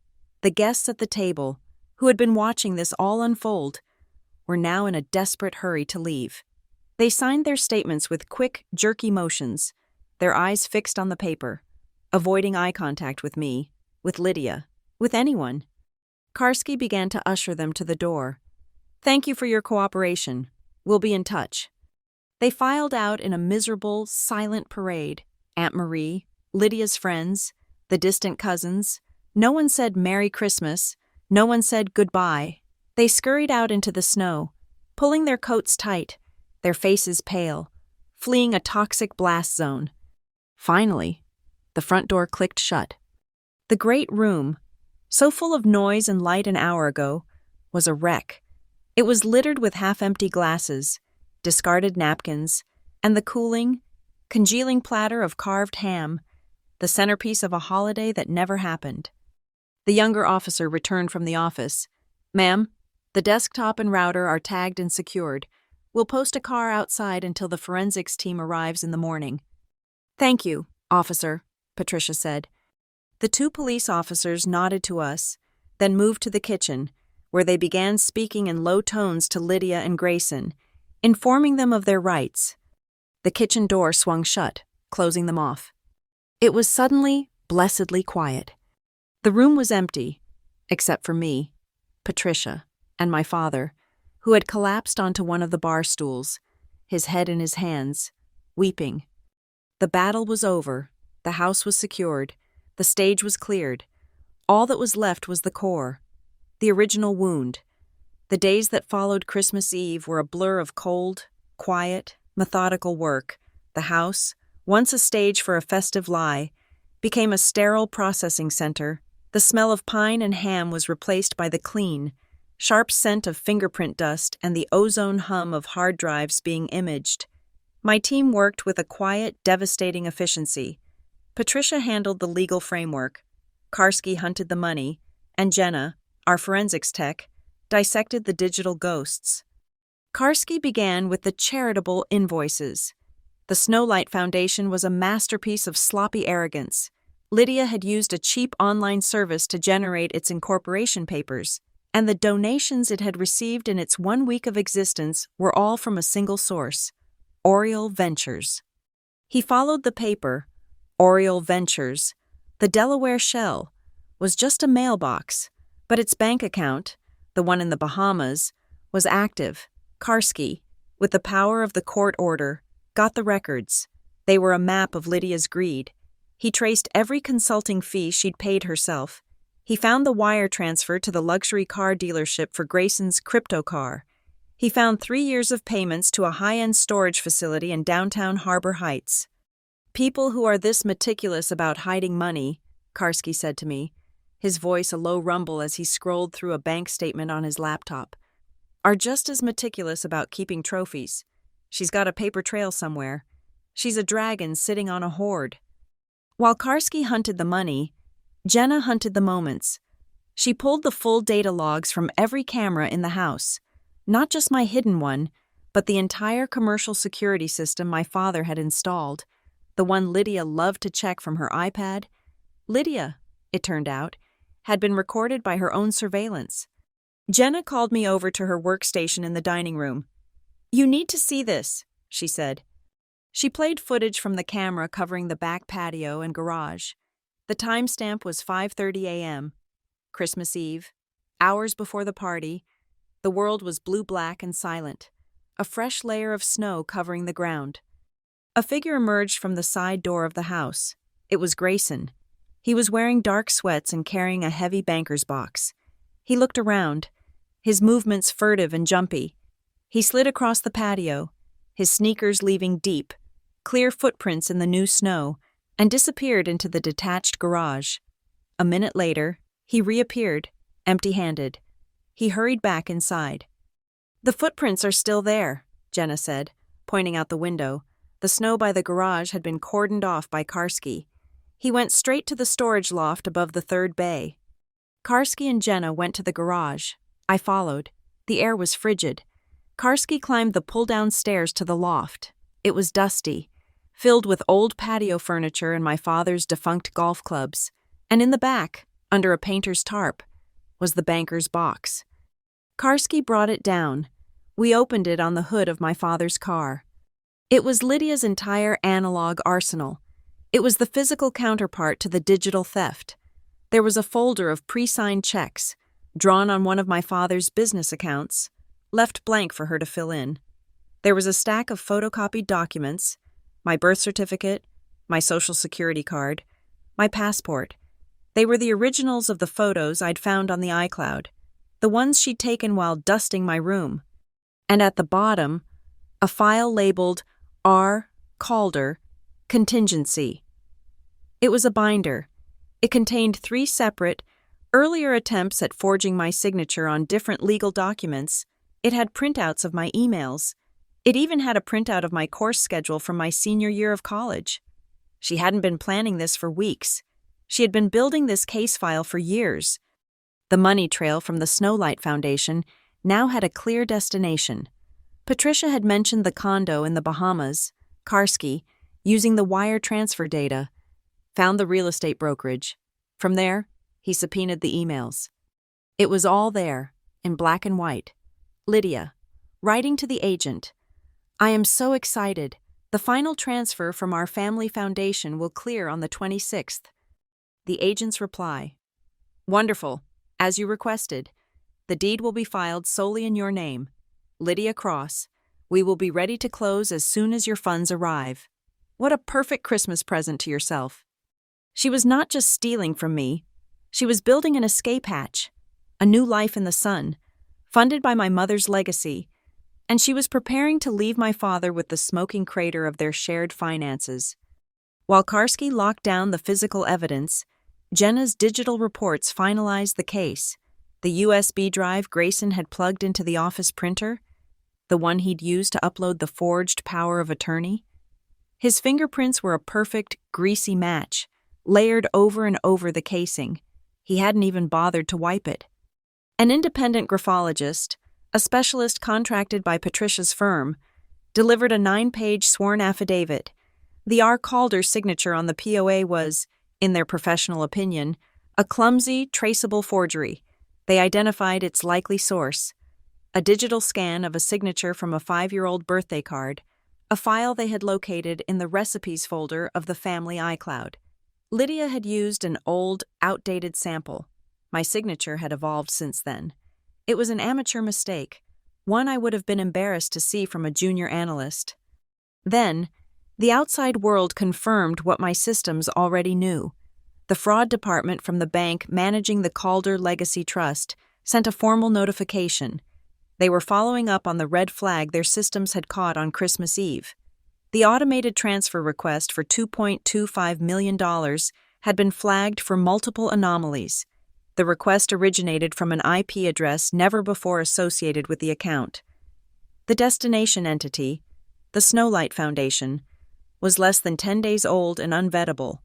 The guests at the table, who had been watching this all unfold, were now in a desperate hurry to leave. They signed their statements with quick, jerky motions, their eyes fixed on the paper, avoiding eye contact with me, with Lydia, with anyone. Karski began to usher them to the door. "Thank you for your cooperation. We'll be in touch." They filed out in a miserable, silent parade. Aunt Marie, Lydia's friends, the distant cousins. No one said Merry Christmas. No one said goodbye. They scurried out into the snow, pulling their coats tight, their faces pale, fleeing a toxic blast zone. Finally, the front door clicked shut. The great room, so full of noise and light an hour ago, was a wreck. It was littered with half-empty glasses, discarded napkins, and the cooling, congealing platter of carved ham, the centerpiece of a holiday that never happened. The younger officer returned from the office. "Ma'am, the desktop and router are tagged and secured. We'll post a car outside until the forensics team arrives in the morning." "Thank you, officer," Patricia said. The two police officers nodded to us, then moved to the kitchen, where they began speaking in low tones to Lydia and Grayson, informing them of their rights. The kitchen door swung shut, closing them off. It was suddenly, blessedly quiet. The room was empty, except for me, Patricia, and my father, who had collapsed onto one of the bar stools, his head in his hands, weeping. The battle was over, the house was secured, the stage was cleared. All that was left was the core, the original wound. The days that followed Christmas Eve were a blur of cold, quiet, methodical work. The house, once a stage for a festive lie, became a sterile processing center. The smell of pine and ham was replaced by the clean, sharp scent of fingerprint dust and the ozone hum of hard drives being imaged. My team worked with a quiet, devastating efficiency. Patricia handled the legal framework, Karski hunted the money, and Jenna, our forensics tech, dissected the digital ghosts. Karski began with the charitable invoices. The Snowlight Foundation was a masterpiece of sloppy arrogance. Lydia had used a cheap online service to generate its incorporation papers, and the donations it had received in its 1 week of existence were all from a single source, Oriole Ventures. He followed the paper. Oriole Ventures, the Delaware shell, was just a mailbox, but its bank account, the one in the Bahamas, was active. Karski, with the power of the court order, got the records. They were a map of Lydia's greed. He traced every consulting fee she'd paid herself. He found the wire transfer to the luxury car dealership for Grayson's crypto car. He found 3 years of payments to a high-end storage facility in downtown Harbor Heights. "People who are this meticulous about hiding money," Karski said to me, his voice a low rumble as he scrolled through a bank statement on his laptop, "are just as meticulous about keeping trophies. She's got a paper trail somewhere. She's a dragon sitting on a hoard." While Karski hunted the money, Jenna hunted the moments. She pulled the full data logs from every camera in the house, not just my hidden one, but the entire commercial security system my father had installed, the one Lydia loved to check from her iPad. Lydia, it turned out, had been recorded by her own surveillance. Jenna called me over to her workstation in the dining room. "You need to see this," she said. She played footage from the camera covering the back patio and garage. The timestamp was 5:30 a.m., Christmas Eve, hours before the party. The world was blue-black and silent, a fresh layer of snow covering the ground. A figure emerged from the side door of the house. It was Grayson. He was wearing dark sweats and carrying a heavy banker's box. He looked around, his movements furtive and jumpy. He slid across the patio, his sneakers leaving deep, clear footprints in the new snow, and disappeared into the detached garage. A minute later, he reappeared, empty-handed. He hurried back inside. "The footprints are still there," Jenna said. pointing out the window. The snow by the garage had been cordoned off by Karski. He went straight to the storage loft above the third bay. Karski and Jenna went to the garage. I followed. The air was frigid. Karski climbed the pull-down stairs to the loft. It was dusty, filled with old patio furniture and my father's defunct golf clubs. And in the back, under a painter's tarp, was the banker's box. Karski brought it down. We opened it on the hood of my father's car. It was Lydia's entire analog arsenal. It was the physical counterpart to the digital theft. There was a folder of pre-signed checks, drawn on one of my father's business accounts, left blank for her to fill in. There was a stack of photocopied documents, my birth certificate, my social security card, my passport. They were the originals of the photos I'd found on the iCloud, the ones she'd taken while dusting my room. And at the bottom, a file labeled R. Calder, Contingency. It was a binder. It contained 3 separate, earlier attempts at forging my signature on different legal documents. It had printouts of my emails. It even had a printout of my course schedule from my senior year of college. She hadn't been planning this for weeks. She had been building this case file for years. The money trail from the Snowlight Foundation now had a clear destination. Patricia had mentioned the condo in the Bahamas. Karski, using the wire transfer data, found the real estate brokerage. From there, he subpoenaed the emails. It was all there, in black and white. Lydia, writing to the agent, "I am so excited. The final transfer from our family foundation will clear on the 26th. The agent's reply, "Wonderful, as you requested. The deed will be filed solely in your name. Lydia Cross. We will be ready to close as soon as your funds arrive." What a perfect Christmas present to yourself. She was not just stealing from me. She was building an escape hatch, a new life in the sun, funded by my mother's legacy, and she was preparing to leave my father with the smoking crater of their shared finances. While Karski locked down the physical evidence, Jenna's digital reports finalized the case. The USB drive Grayson had plugged into the office printer, the one he'd used to upload the forged power of attorney. His fingerprints were a perfect, greasy match, layered over and over the casing. He hadn't even bothered to wipe it. An independent graphologist, a specialist contracted by Patricia's firm, delivered a 9-page sworn affidavit. The R. Calder signature on the POA was, in their professional opinion, a clumsy, traceable forgery. They identified its likely source: a digital scan of a signature from a 5-year-old birthday card, a file they had located in the recipes folder of the family iCloud. Lydia had used an old, outdated sample. My signature had evolved since then. It was an amateur mistake, one I would have been embarrassed to see from a junior analyst. Then, the outside world confirmed what my systems already knew. The fraud department from the bank managing the Calder Legacy Trust sent a formal notification. They were following up on the red flag their systems had caught on Christmas Eve. The automated transfer request for $2.25 million had been flagged for multiple anomalies. The request originated from an IP address never before associated with the account. The destination entity, the Snowlight Foundation, was less than 10 days old and unvettable,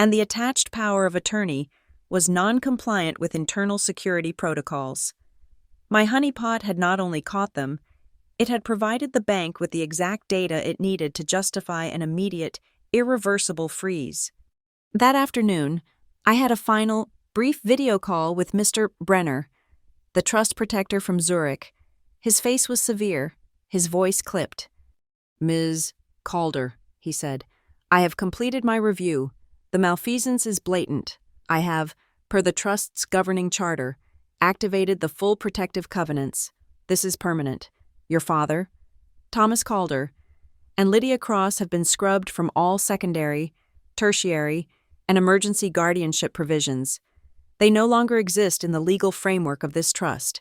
and the attached power of attorney was non-compliant with internal security protocols. My honeypot had not only caught them, it had provided the bank with the exact data it needed to justify an immediate, irreversible freeze. That afternoon, I had a final, brief video call with Mr. Brenner, the trust protector from Zurich. His face was severe, his voice clipped. "Ms. Calder," he said, "I have completed my review. The malfeasance is blatant. I have, per the trust's governing charter, activated the full protective covenants. This is permanent. Your father, Thomas Calder, and Lydia Cross have been scrubbed from all secondary, tertiary, and emergency guardianship provisions. They no longer exist in the legal framework of this trust.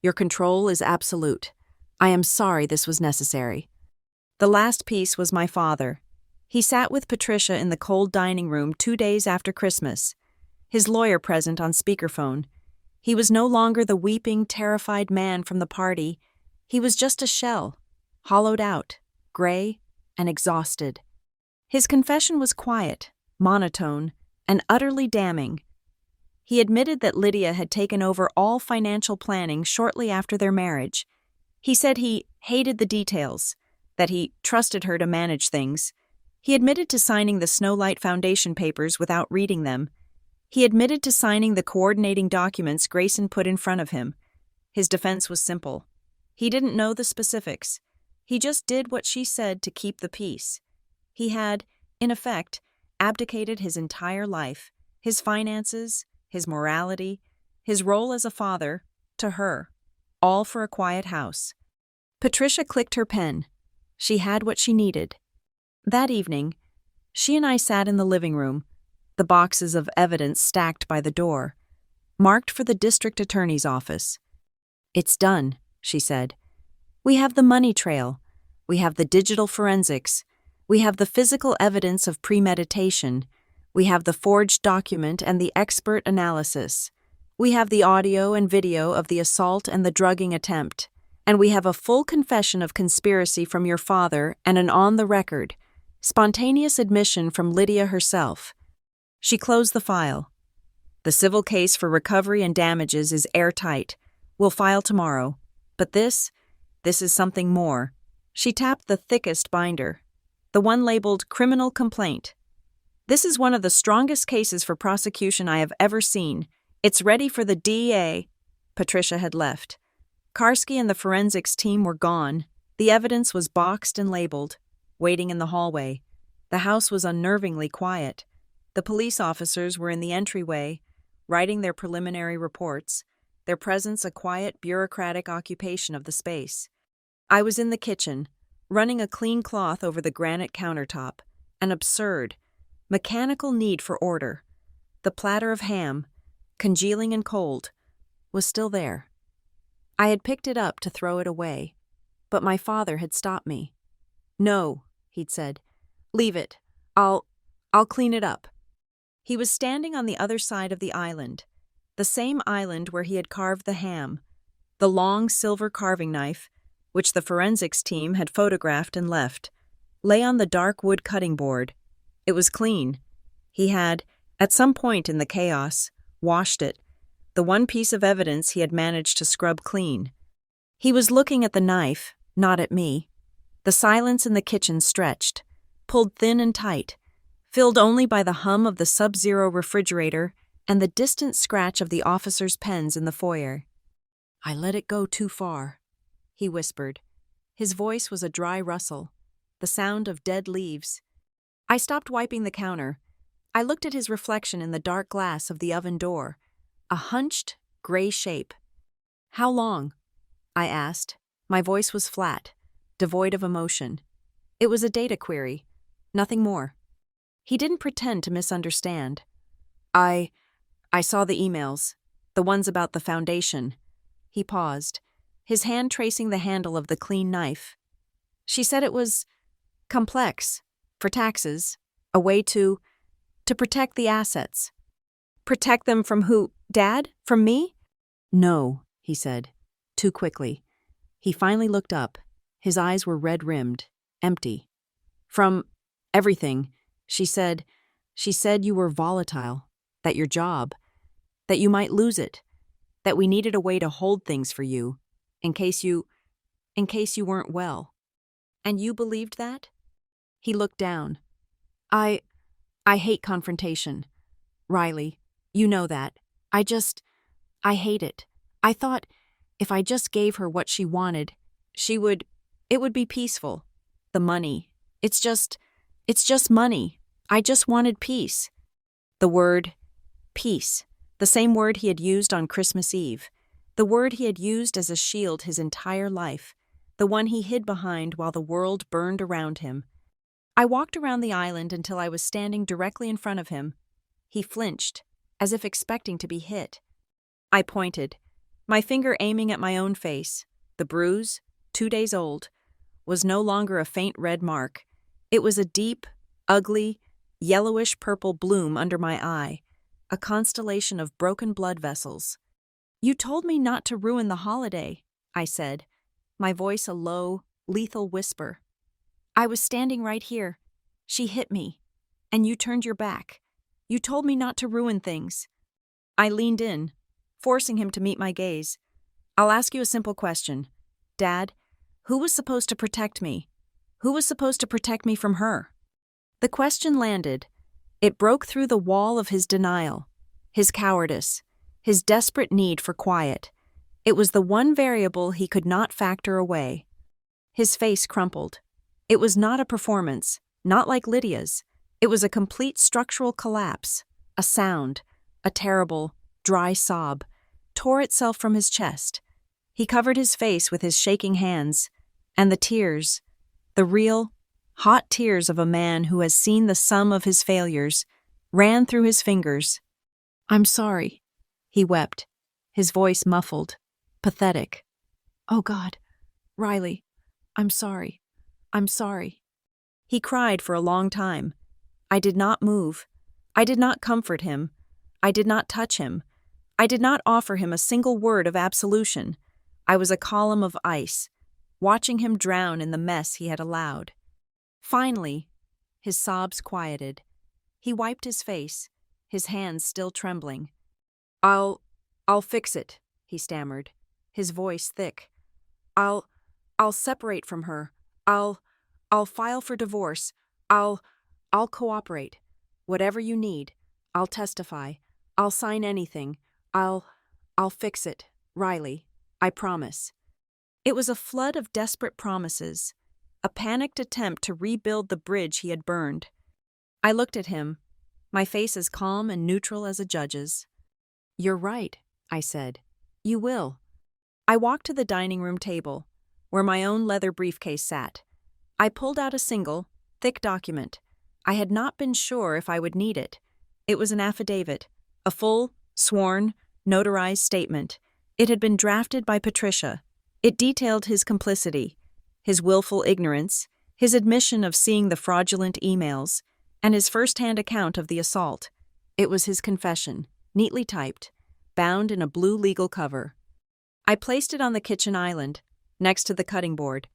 Your control is absolute. I am sorry this was necessary." The last piece was my father. He sat with Patricia in the cold dining room 2 days after Christmas, his lawyer present on speakerphone. He was no longer the weeping, terrified man from the party. He was just a shell, hollowed out, gray, and exhausted. His confession was quiet, monotone, and utterly damning. He admitted that Lydia had taken over all financial planning shortly after their marriage. He said he hated the details, that he trusted her to manage things. He admitted to signing the Snowlight Foundation papers without reading them. He admitted to signing the coordinating documents Grayson put in front of him. His defense was simple. He didn't know the specifics. He just did what she said to keep the peace. He had, in effect, abdicated his entire life, his finances, his morality, his role as a father, to her, all for a quiet house. Patricia clicked her pen. She had what she needed. That evening, she and I sat in the living room, the boxes of evidence stacked by the door, marked for the district attorney's office. "It's done," she said. "We have the money trail. We have the digital forensics. We have the physical evidence of premeditation. We have the forged document and the expert analysis. We have the audio and video of the assault and the drugging attempt. And we have a full confession of conspiracy from your father and an on-the-record, spontaneous admission from Lydia herself." She closed the file. "The civil case for recovery and damages is airtight. We'll file tomorrow. But this is something more." She tapped the thickest binder, the one labeled Criminal Complaint. "This is one of the strongest cases for prosecution I have ever seen. It's ready for the DA." Patricia had left. Karski and the forensics team were gone. The evidence was boxed and labeled, waiting in the hallway. The house was unnervingly quiet. The police officers were in the entryway, writing their preliminary reports, their presence a quiet, bureaucratic occupation of the space. I was in the kitchen, running a clean cloth over the granite countertop, an absurd, mechanical need for order. The platter of ham, congealing and cold, was still there. I had picked it up to throw it away, but my father had stopped me. "No," he'd said. "Leave it. I'll clean it up." He was standing on the other side of the island, the same island where he had carved the ham, the long silver carving knife, which the forensics team had photographed and left, lay on the dark wood cutting board. It was clean. He had, at some point in the chaos, washed it, the one piece of evidence he had managed to scrub clean. He was looking at the knife, not at me. The silence in the kitchen stretched, pulled thin and tight, filled only by the hum of the sub-zero refrigerator and the distant scratch of the officers' pens in the foyer. "I let it go too far," he whispered. His voice was a dry rustle, the sound of dead leaves. I stopped wiping the counter. I looked at his reflection in the dark glass of the oven door, a hunched, gray shape. "How long?" I asked. My voice was flat, devoid of emotion. It was a data query, nothing more. He didn't pretend to misunderstand. I saw the emails, the ones about the foundation." He paused, his hand tracing the handle of the clean knife. "She said it was complex, for taxes, a way to protect the assets." "Protect them from who? Dad? From me?" "No," he said, too quickly. He finally looked up. His eyes were red-rimmed, empty. "From everything. She said you were volatile, that your job, that you might lose it, that we needed a way to hold things for you, in case you weren't well." "And you believed that?" He looked down. I hate confrontation. Riley, you know that. I hate it. I thought if I just gave her what she wanted, it would be peaceful. The money. It's just money. I just wanted peace." The word, peace, the same word he had used on Christmas Eve, the word he had used as a shield his entire life, the one he hid behind while the world burned around him. I walked around the island until I was standing directly in front of him. He flinched, as if expecting to be hit. I pointed, my finger aiming at my own face. The bruise, 2 days old, was no longer a faint red mark. It was a deep, ugly, yellowish-purple bloom under my eye, a constellation of broken blood vessels. "You told me not to ruin the holiday," I said, my voice a low, lethal whisper. I was standing right here. She hit me. And you turned your back. You told me not to ruin things. I leaned in, forcing him to meet my gaze. I'll ask you a simple question. Dad, who was supposed to protect me? Who was supposed to protect me from her? The question landed. It broke through the wall of his denial, his cowardice, his desperate need for quiet. It was the one variable he could not factor away. His face crumpled. It was not a performance, not like Lydia's. It was a complete structural collapse. A sound, a terrible, dry sob, tore itself from his chest. He covered his face with his shaking hands, and the tears, the real, hot tears of a man who has seen the sum of his failures, ran through his fingers. I'm sorry, he wept, his voice muffled, pathetic. Oh God, Riley, I'm sorry. I'm sorry. He cried for a long time. I did not move. I did not comfort him. I did not touch him. I did not offer him a single word of absolution. I was a column of ice, watching him drown in the mess he had allowed. Finally, his sobs quieted. He wiped his face, his hands still trembling. I'll fix it, he stammered, his voice thick. I'll separate from her. I'll file for divorce. I'll cooperate. Whatever you need. I'll testify. I'll sign anything. I'll fix it, Riley. I promise. It was a flood of desperate promises, a panicked attempt to rebuild the bridge he had burned. I looked at him, my face as calm and neutral as a judge's. You're right, I said. You will. I walked to the dining room table, where my own leather briefcase sat. I pulled out a single, thick document. I had not been sure if I would need it. It was an affidavit, a full, sworn, notarized statement. It had been drafted by Patricia. It detailed his complicity, his willful ignorance, his admission of seeing the fraudulent emails, and his first-hand account of the assault. It was his confession, neatly typed, bound in a blue legal cover. I placed it on the kitchen island, next to the cutting board.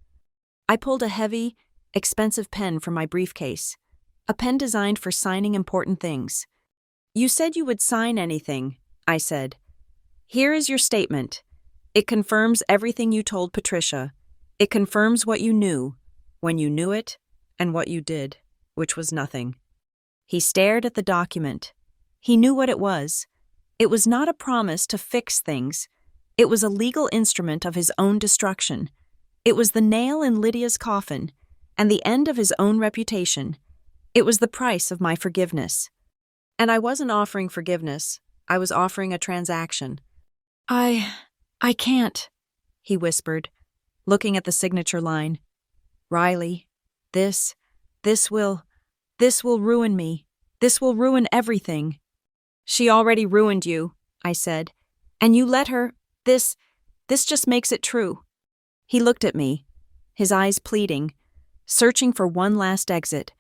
I pulled a heavy, expensive pen from my briefcase, a pen designed for signing important things. You said you would sign anything, I said. Here is your statement. It confirms everything you told Patricia. It confirms what you knew, when you knew it, and what you did, which was nothing. He stared at the document. He knew what it was. It was not a promise to fix things. It was a legal instrument of his own destruction. It was the nail in Lydia's coffin, and the end of his own reputation. It was the price of my forgiveness. And I wasn't offering forgiveness. I was offering a transaction. I can't, he whispered, looking at the signature line. Riley, this will ruin me. This will ruin everything. She already ruined you, I said. And you let her, this just makes it true. He looked at me, his eyes pleading, searching for one last exit,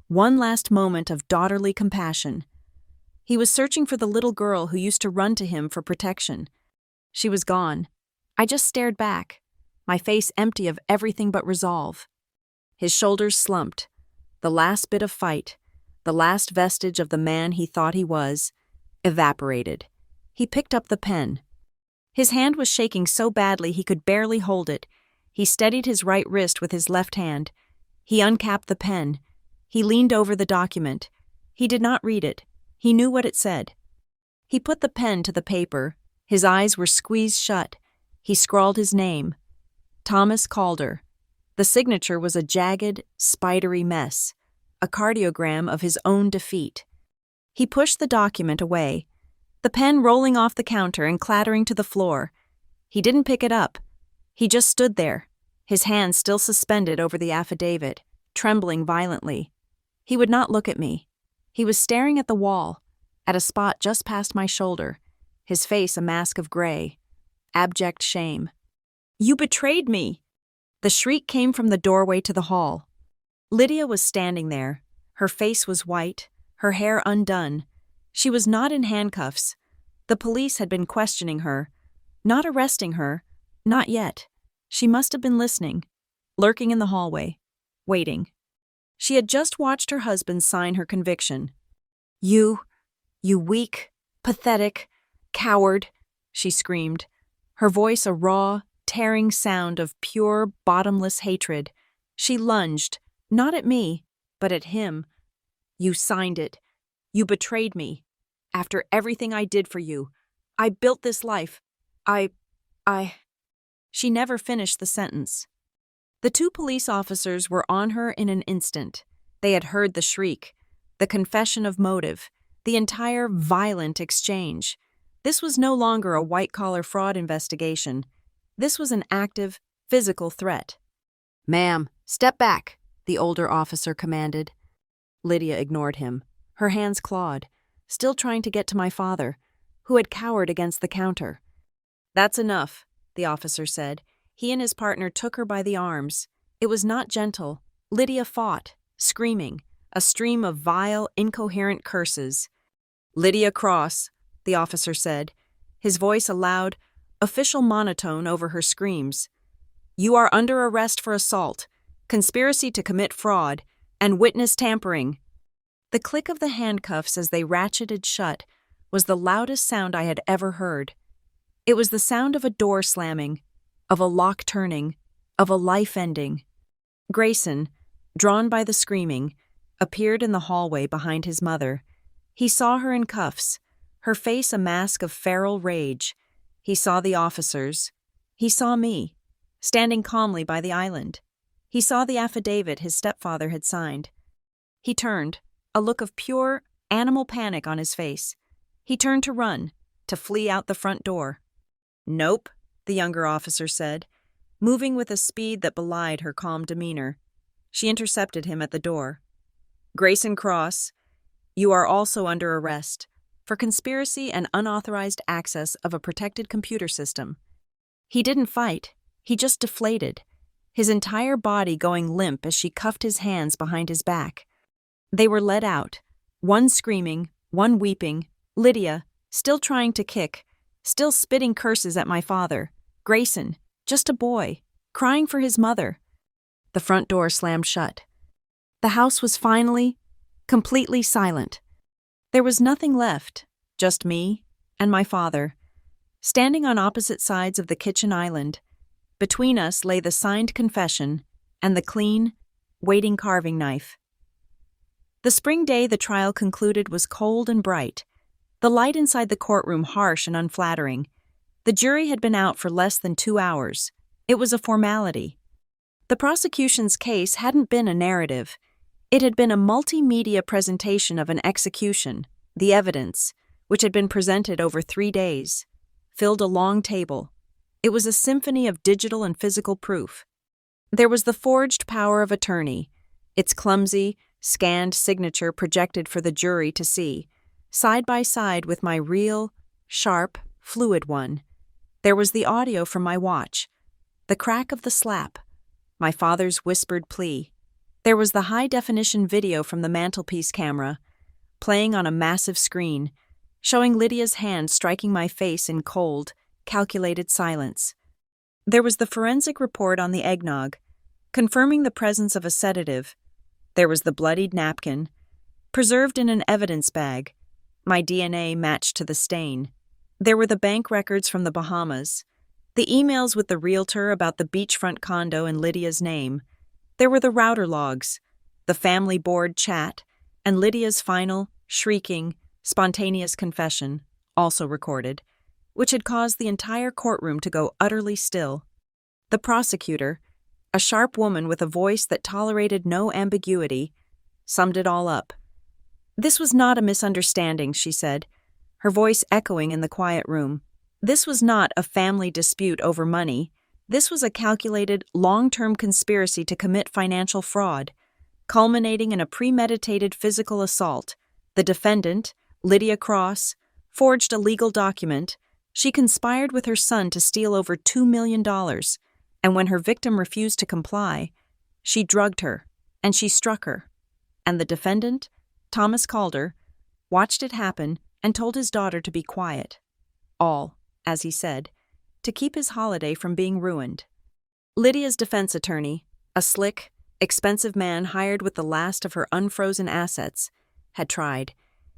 one last moment of daughterly compassion. He was searching for the little girl who used to run to him for protection. She was gone. I just stared back, my face empty of everything but resolve. His shoulders slumped. The last bit of fight, the last vestige of the man he thought he was, evaporated. He picked up the pen. His hand was shaking so badly he could barely hold it. He steadied his right wrist with his left hand. He uncapped the pen. He leaned over the document. He did not read it. He knew what it said. He put the pen to the paper. His eyes were squeezed shut. He scrawled his name. Thomas Calder. The signature was a jagged, spidery mess, a cardiogram of his own defeat. He pushed the document away, the pen rolling off the counter and clattering to the floor. He didn't pick it up. He just stood there, his hands still suspended over the affidavit, trembling violently. He would not look at me. He was staring at the wall, at a spot just past my shoulder, his face a mask of gray, abject shame. You betrayed me! The shriek came from the doorway to the hall. Lydia was standing there. Her face was white, her hair undone. She was not in handcuffs. The police had been questioning her, not arresting her, not yet. She must have been listening, lurking in the hallway, waiting. She had just watched her husband sign her conviction. You weak, pathetic, coward, she screamed, her voice a raw, tearing sound of pure, bottomless hatred. She lunged, not at me, but at him. You signed it. You betrayed me. After everything I did for you. I built this life. I... She never finished the sentence. The two police officers were on her in an instant. They had heard the shriek, the confession of motive, the entire violent exchange. This was no longer a white-collar fraud investigation. This was an active, physical threat. "Ma'am, step back," the older officer commanded. Lydia ignored him, her hands clawed, still trying to get to my father, who had cowered against the counter. "That's enough," the officer said. He and his partner took her by the arms. It was not gentle. Lydia fought, screaming, a stream of vile, incoherent curses. "Lydia Cross," the officer said, his voice a loud, official monotone over her screams. "You are under arrest for assault, conspiracy to commit fraud, and witness tampering." The click of the handcuffs as they ratcheted shut was the loudest sound I had ever heard. It was the sound of a door slamming, of a lock turning, of a life ending. Grayson, drawn by the screaming, appeared in the hallway behind his mother. He saw her in cuffs, her face a mask of feral rage. He saw the officers. He saw me, standing calmly by the island. He saw the affidavit his stepfather had signed. He turned, a look of pure, animal panic on his face. He turned to run, to flee out the front door. "Nope," the younger officer said, moving with a speed that belied her calm demeanor. She intercepted him at the door. "Grayson Cross, you are also under arrest for conspiracy and unauthorized access of a protected computer system." He didn't fight. He just deflated, his entire body going limp as she cuffed his hands behind his back. They were led out, one screaming, one weeping, Lydia, still trying to kick, still spitting curses at my father, Grayson, just a boy, crying for his mother. The front door slammed shut. The house was finally, completely silent. There was nothing left, just me and my father, standing on opposite sides of the kitchen island. Between us lay the signed confession and the clean, waiting carving knife. The spring day the trial concluded was cold and bright, the light inside the courtroom harsh and unflattering. The jury had been out for less than 2 hours. It was a formality. The prosecution's case hadn't been a narrative. It had been a multimedia presentation of an execution, the evidence, which had been presented over 3 days, filled a long table. It was a symphony of digital and physical proof. There was the forged power of attorney, its clumsy, scanned signature projected for the jury to see, side by side with my real, sharp, fluid one. There was the audio from my watch, the crack of the slap, my father's whispered plea. There was the high-definition video from the mantelpiece camera, playing on a massive screen, showing Lydia's hand striking my face in cold, calculated silence. There was the forensic report on the eggnog, confirming the presence of a sedative. There was the bloodied napkin, preserved in an evidence bag. My DNA matched to the stain. There were the bank records from the Bahamas, the emails with the realtor about the beachfront condo in Lydia's name. There were the router logs, the family board chat, and Lydia's final, shrieking, spontaneous confession, also recorded, which had caused the entire courtroom to go utterly still. The prosecutor, a sharp woman with a voice that tolerated no ambiguity, summed it all up. "This was not a misunderstanding," she said, her voice echoing in the quiet room. "This was not a family dispute over money. This was a calculated, long-term conspiracy to commit financial fraud, culminating in a premeditated physical assault. The defendant, Lydia Cross, forged a legal document. She conspired with her son to steal over $2 million, and when her victim refused to comply, she drugged her, and she struck her. And the defendant, Thomas Calder, watched it happen and told his daughter to be quiet. All, as he said, to keep his holiday from being ruined." Lydia's defense attorney, a slick, Expensive man hired with the last of her unfrozen assets, had tried.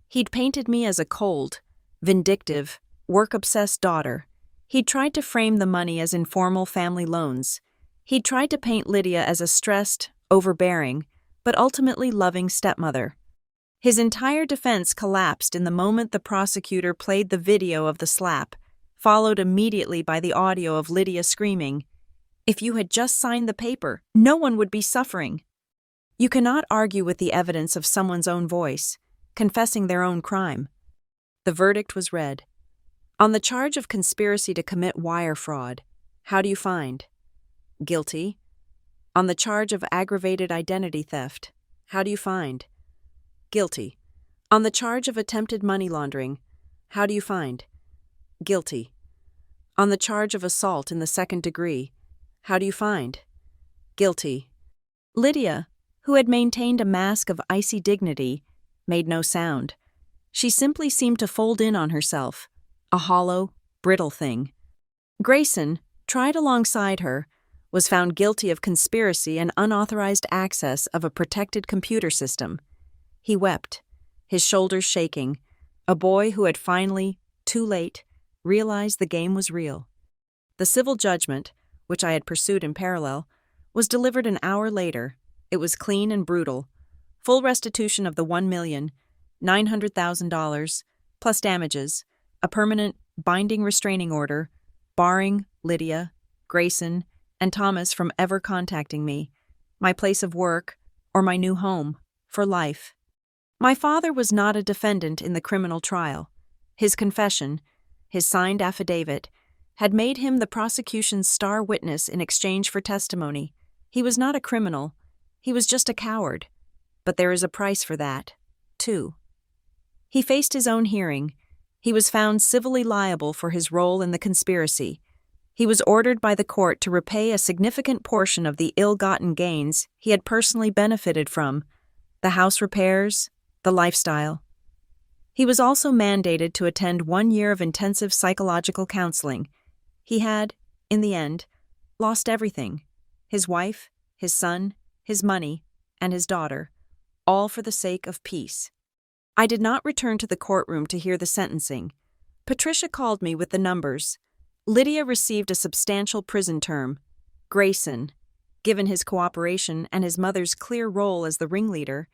He'd painted me as a cold, vindictive, work-obsessed daughter. He'd tried to frame the money as informal family loans. He'd tried to paint Lydia as a stressed, overbearing, but ultimately loving stepmother. His entire defense collapsed in the moment the prosecutor played the video of the slap, followed immediately by the audio of Lydia screaming, "If you had just signed the paper, no one would be suffering." You cannot argue with the evidence of someone's own voice, confessing their own crime. The verdict was read. On the charge of conspiracy to commit wire fraud, how do you find? Guilty. On the charge of aggravated identity theft, how do you find? Guilty. On the charge of attempted money laundering, how do you find? Guilty. On the charge of assault in the second degree, how do you find? Guilty. Lydia, who had maintained a mask of icy dignity, made no sound. She simply seemed to fold in on herself, a hollow, brittle thing. Grayson, tried alongside her, was found guilty of conspiracy and unauthorized access of a protected computer system. He wept, his shoulders shaking, a boy who had finally, too late, realized the game was real. The civil judgment, which I had pursued in parallel, was delivered an hour later. It was clean and brutal. Full restitution of the $1,900,000, plus damages, a permanent, binding restraining order, barring Lydia, Grayson, and Thomas from ever contacting me, my place of work, or my new home, for life. My father was not a defendant in the criminal trial. His confession, his signed affidavit, had made him the prosecution's star witness in exchange for testimony. He was not a criminal. He was just a coward. But there is a price for that, too. He faced his own hearing. He was found civilly liable for his role in the conspiracy. He was ordered by the court to repay a significant portion of the ill-gotten gains he had personally benefited from, the house repairs, the lifestyle. He was also mandated to attend 1 year of intensive psychological counseling. He had, in the end, lost everything: his wife, his son, his money, and his daughter, all for the sake of peace. I did not return to the courtroom to hear the sentencing. Patricia called me with the numbers. Lydia received a substantial prison term. Grayson, given his cooperation and his mother's clear role as the ringleader,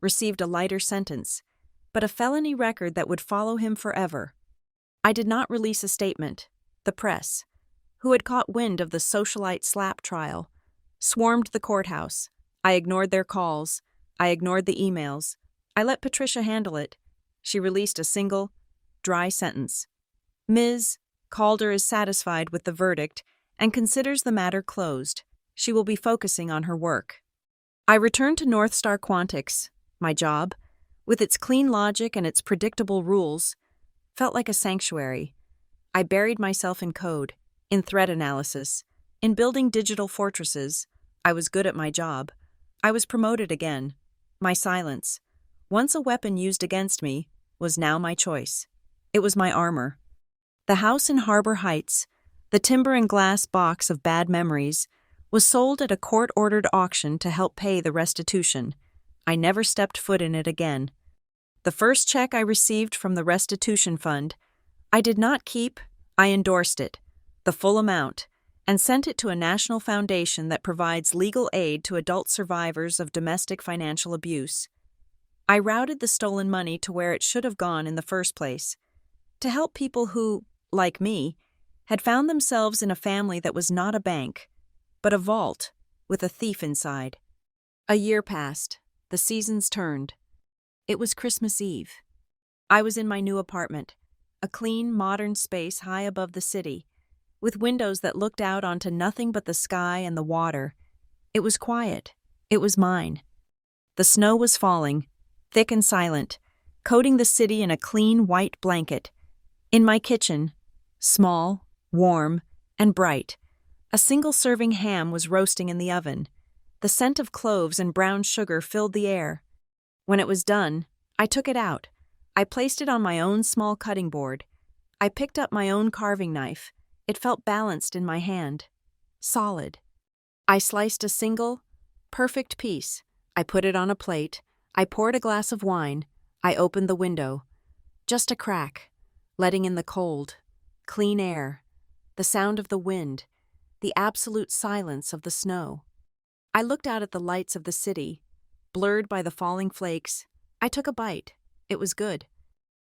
received a lighter sentence, but a felony record that would follow him forever. I did not release a statement. The press, who had caught wind of the socialite slap trial, swarmed the courthouse. I ignored their calls. I ignored the emails. I let Patricia handle it. She released a single, dry sentence. Ms. Calder is satisfied with the verdict and considers the matter closed. She will be focusing on her work. I returned to North Star Quantics. My job, with its clean logic and its predictable rules, felt like a sanctuary. I buried myself in code, in threat analysis, in building digital fortresses. I was good at my job. I was promoted again. My silence, once a weapon used against me, was now my choice. It was my armor. The house in Harbor Heights, the timber and glass box of bad memories, was sold at a court-ordered auction to help pay the restitution. I never stepped foot in it again. The first check I received from the restitution fund, I did not keep. I endorsed it, the full amount, and sent it to a national foundation that provides legal aid to adult survivors of domestic financial abuse. I routed the stolen money to where it should have gone in the first place, to help people who, like me, had found themselves in a family that was not a bank, but a vault with a thief inside. A year passed. The seasons turned. It was Christmas Eve. I was in my new apartment, a clean, modern space high above the city, with windows that looked out onto nothing but the sky and the water. It was quiet. It was mine. The snow was falling, thick and silent, coating the city in a clean white blanket. In my kitchen, small, warm, and bright, a single-serving ham was roasting in the oven. The scent of cloves and brown sugar filled the air. When it was done, I took it out. I placed it on my own small cutting board. I picked up my own carving knife. It felt balanced in my hand. Solid. I sliced a single, perfect peace. I put it on a plate. I poured a glass of wine. I opened the window. Just a crack, letting in the cold, clean air, the sound of the wind, the absolute silence of the snow. I looked out at the lights of the city, blurred by the falling flakes. I took a bite. It was good.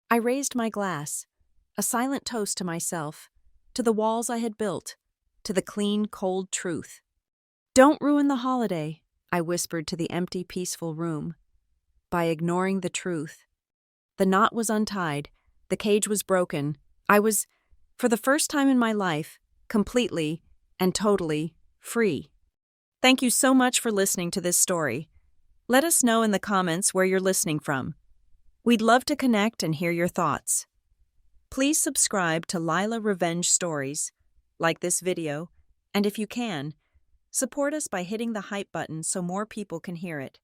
I raised my glass, a silent toast to myself, to the walls I had built, to the clean, cold truth. Don't ruin the holiday, I whispered to the empty, peaceful room, by ignoring the truth. The knot was untied, the cage was broken. I was, for the first time in my life, completely and totally free. Thank you so much for listening to this story. Let us know in the comments where you're listening from. We'd love to connect and hear your thoughts. Please subscribe to Lila Revenge Stories, like this video, and if you can, support us by hitting the hype button so more people can hear it.